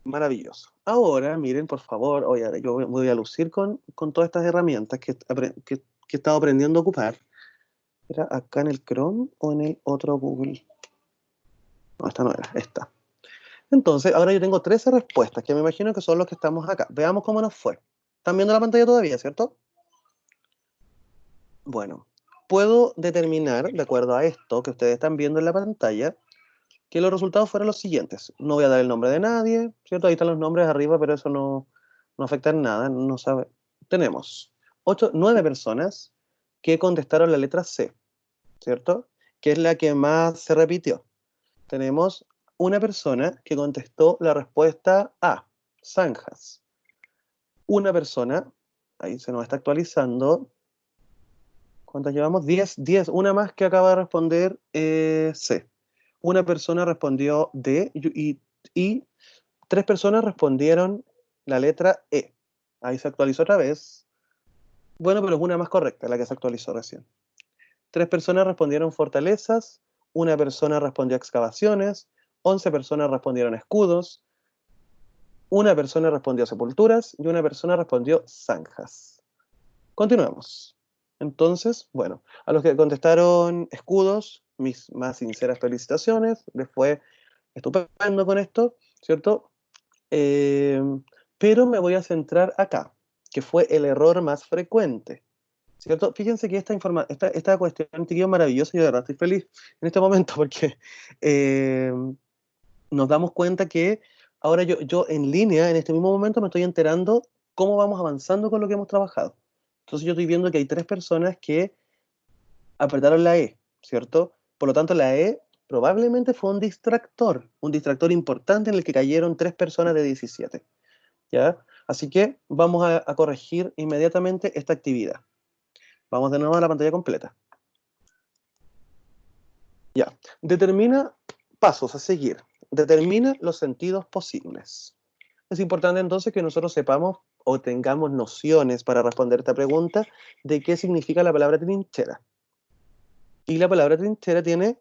Maravilloso. Ahora, miren, por favor, oye, yo voy a lucir con todas estas herramientas que he estado aprendiendo a ocupar. ¿Era acá en el Chrome o en el otro Google? No, esta no era, esta. Entonces, ahora yo tengo 13 respuestas, que me imagino que son los que estamos acá. Veamos cómo nos fue. ¿Están viendo la pantalla todavía, cierto? Bueno, puedo determinar, de acuerdo a esto que ustedes están viendo en la pantalla, que los resultados fueron los siguientes. No voy a dar el nombre de nadie, ¿cierto? Ahí están los nombres arriba, pero eso no afecta en nada, no sabe. Tenemos 9 personas que contestaron la letra C, ¿cierto? Que es la que más se repitió. Tenemos una persona que contestó la respuesta A, zanjas. Una persona, ahí se nos está actualizando. ¿Cuántas llevamos? 10, una más que acaba de responder C. Una persona respondió D y 3 personas respondieron la letra E. Ahí se actualizó otra vez. Bueno, pero es una más correcta, la que se actualizó recién. 3 personas respondieron fortalezas, una persona respondió excavaciones, 11 personas respondieron escudos, una persona respondió sepulturas y una persona respondió zanjas. Continuemos. Entonces, bueno, a los que contestaron escudos, mis más sinceras felicitaciones, les fue estupendo con esto, ¿cierto? Pero me voy a centrar acá, que fue el error más frecuente, ¿cierto? Fíjense que esta cuestión es maravillosa y de verdad estoy feliz en este momento porque nos damos cuenta que ahora yo en línea, en este mismo momento, me estoy enterando cómo vamos avanzando con lo que hemos trabajado. Entonces yo estoy viendo que hay 3 personas que apretaron la E, ¿cierto? Por lo tanto, la E probablemente fue un distractor importante en el que cayeron 3 personas de 17, ¿ya? Así que vamos a corregir inmediatamente esta actividad. Vamos de nuevo a la pantalla completa. Ya. Determina pasos a seguir. Determina los sentidos posibles. Es importante entonces que nosotros sepamos o tengamos nociones para responder esta pregunta de qué significa la palabra trinchera. Y la palabra trinchera tiene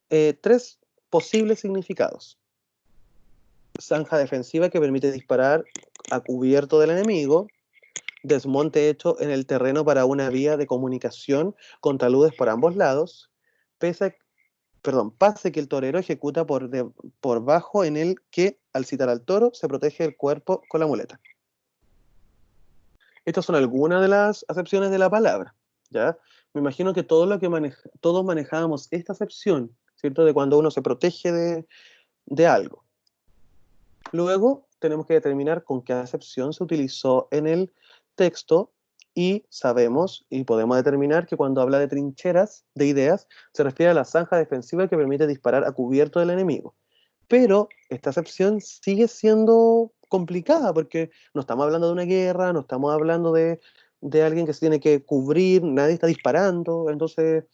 3 posibles significados. Zanja defensiva que permite disparar a cubierto del enemigo. Desmonte hecho en el terreno para una vía de comunicación con taludes por ambos lados. Pase que el torero ejecuta por bajo, en el que, al citar al toro, se protege el cuerpo con la muleta. Estas son algunas de las acepciones de la palabra, ¿ya? Me imagino que todos manejábamos esta acepción, ¿cierto? De cuando uno se protege de algo. Luego tenemos que determinar con qué acepción se utilizó en el texto y sabemos y podemos determinar que cuando habla de trincheras, de ideas, se refiere a la zanja defensiva que permite disparar a cubierto del enemigo. Pero esta acepción sigue siendo complicada porque no estamos hablando de una guerra, no estamos hablando de alguien que se tiene que cubrir, nadie está disparando, entonces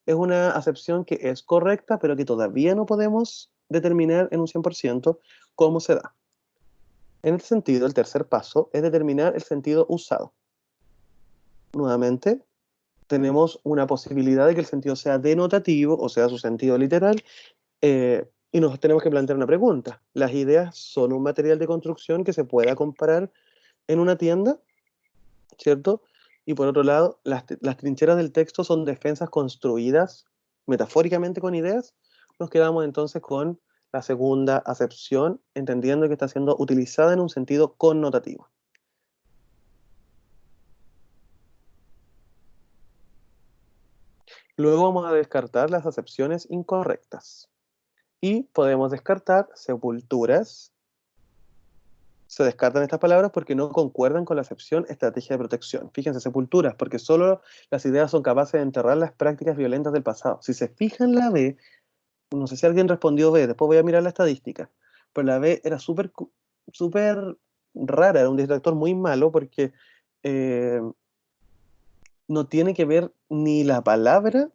es una acepción que es correcta, pero que todavía no podemos determinar en un 100% cómo se da. En este sentido, el tercer paso es determinar el sentido usado. Nuevamente, tenemos una posibilidad de que el sentido sea denotativo, o sea, su sentido literal, y nos tenemos que plantear una pregunta. ¿Las ideas son un material de construcción que se pueda comprar en una tienda? ¿Cierto? Y por otro lado, las trincheras del texto son defensas construidas metafóricamente con ideas. Nos quedamos entonces con la segunda acepción, entendiendo que está siendo utilizada en un sentido connotativo. Luego vamos a descartar las acepciones incorrectas. Y podemos descartar sepulturas. Se descartan estas palabras porque no concuerdan con la acepción estrategia de protección. Fíjense, sepulturas, porque solo las ideas son capaces de enterrar las prácticas violentas del pasado. Si se fijan la B, no sé si alguien respondió B, después voy a mirar la estadística, pero la B era súper rara, era un distractor muy malo porque no tiene que ver ni la palabra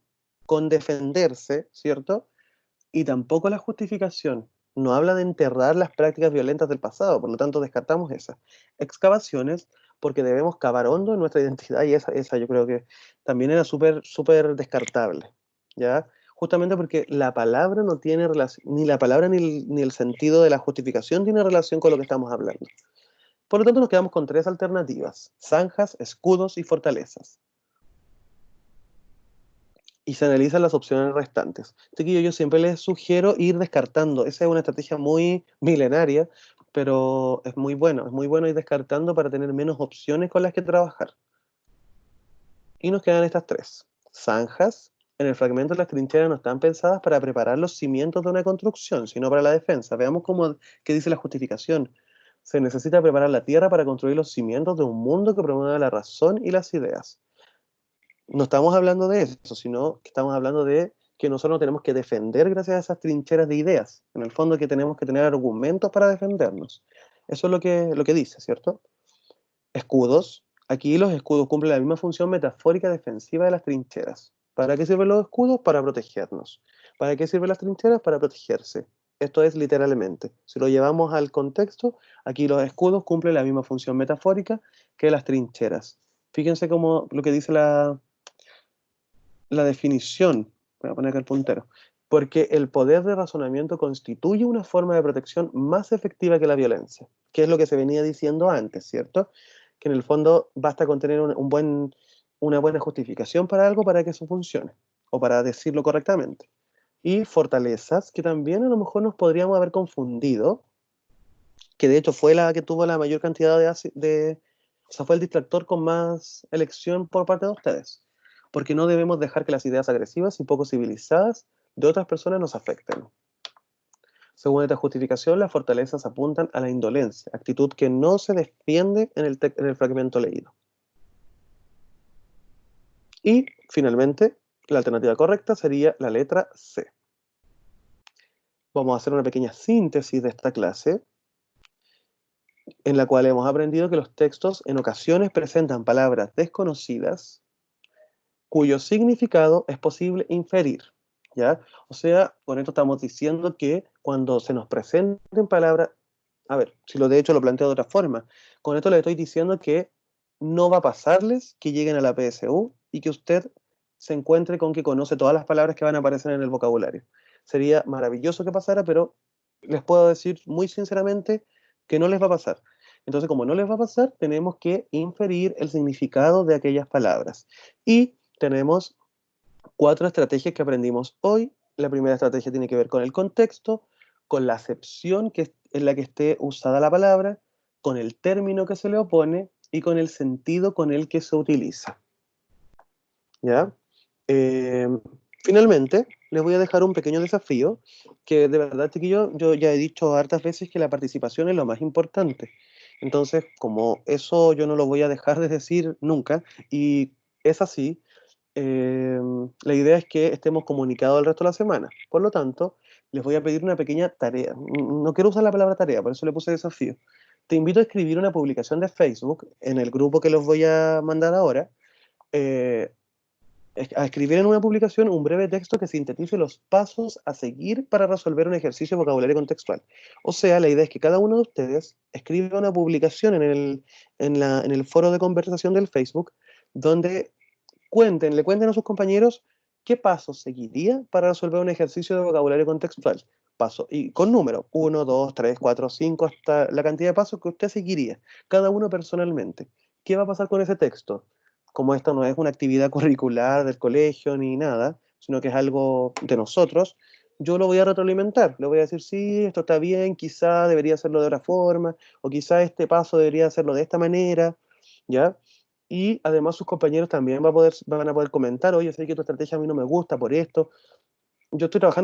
con defenderse, ¿cierto? Y tampoco la justificación. No habla de enterrar las prácticas violentas del pasado, por lo tanto descartamos esas. Excavaciones, porque debemos cavar hondo en nuestra identidad, y esa yo creo que también era súper descartable, ¿ya? Justamente porque la palabra no tiene relación, ni la palabra ni el sentido de la justificación tiene relación con lo que estamos hablando. Por lo tanto nos quedamos con 3 alternativas: zanjas, escudos y fortalezas. Y se analizan las opciones restantes. Chiquillos, yo siempre les sugiero ir descartando. Esa es una estrategia muy milenaria, pero es muy bueno ir descartando para tener menos opciones con las que trabajar. Y nos quedan estas 3. Zanjas. En el fragmento, las trincheras no están pensadas para preparar los cimientos de una construcción, sino para la defensa. Veamos qué dice la justificación. Se necesita preparar la tierra para construir los cimientos de un mundo que promueva la razón y las ideas. No estamos hablando de eso, sino que estamos hablando de que nosotros nos tenemos que defender gracias a esas trincheras de ideas. En el fondo, que tenemos que tener argumentos para defendernos. Eso es lo que dice, ¿cierto? Escudos. Aquí los escudos cumplen la misma función metafórica defensiva de las trincheras. ¿Para qué sirven los escudos? Para protegernos. ¿Para qué sirven las trincheras? Para protegerse. Esto es literalmente. Si lo llevamos al contexto, aquí los escudos cumplen la misma función metafórica que las trincheras. Fíjense cómo lo que dice la definición. Voy a poner acá el puntero. Porque el poder de razonamiento constituye una forma de protección más efectiva que la violencia, que es lo que se venía diciendo antes, ¿cierto? Que en el fondo basta con tener una buena justificación para algo para que eso funcione, o para decirlo correctamente. Y fortalezas, que también a lo mejor nos podríamos haber confundido, que de hecho fue la que tuvo la mayor cantidad o sea, fue el distractor con más elección por parte de ustedes. Porque no debemos dejar que las ideas agresivas y poco civilizadas de otras personas nos afecten. Según esta justificación, las fortalezas apuntan a la indolencia, actitud que no se defiende en el fragmento leído. Y, finalmente, la alternativa correcta sería la letra C. Vamos a hacer una pequeña síntesis de esta clase. en la cual hemos aprendido que los textos en ocasiones presentan palabras desconocidas cuyo significado es posible inferir, ¿ya? O sea, con esto estamos diciendo que cuando se nos presenten palabras, a ver, si lo de hecho lo planteo de otra forma, con esto le estoy diciendo que no va a pasarles que lleguen a la PSU y que usted se encuentre con que conoce todas las palabras que van a aparecer en el vocabulario. Sería maravilloso que pasara, pero les puedo decir muy sinceramente que no les va a pasar. Entonces, como no les va a pasar, tenemos que inferir el significado de aquellas palabras. Y tenemos 4 estrategias que aprendimos hoy. La primera estrategia tiene que ver con el contexto, con la acepción en la que esté usada la palabra, con el término que se le opone y con el sentido con el que se utiliza. ¿Ya? Finalmente, les voy a dejar un pequeño desafío, que de verdad, chiquillos, yo ya he dicho hartas veces que la participación es lo más importante. Entonces, como eso yo no lo voy a dejar de decir nunca, y es así, la idea es que estemos comunicados el resto de la semana. Por lo tanto, les voy a pedir una pequeña tarea. No quiero usar la palabra tarea, por eso le puse desafío. Te invito a escribir una publicación de Facebook en el grupo que los voy a mandar ahora, a escribir en una publicación un breve texto que sintetice los pasos a seguir para resolver un ejercicio de vocabulario contextual. O sea, la idea es que cada uno de ustedes escriba una publicación en el foro de conversación del Facebook donde le cuenten a sus compañeros qué pasos seguiría para resolver un ejercicio de vocabulario contextual. Paso, y con números, 1, 2, 3, 4, 5, hasta la cantidad de pasos que usted seguiría, cada uno personalmente. ¿Qué va a pasar con ese texto? Como esto no es una actividad curricular del colegio ni nada, sino que es algo de nosotros, yo lo voy a retroalimentar. Le voy a decir, sí, esto está bien, quizá debería hacerlo de otra forma, o quizá este paso debería hacerlo de esta manera, ¿ya? Y además sus compañeros también van a poder comentar, oye, sé que tu estrategia a mí no me gusta por esto. Yo estoy trabajando con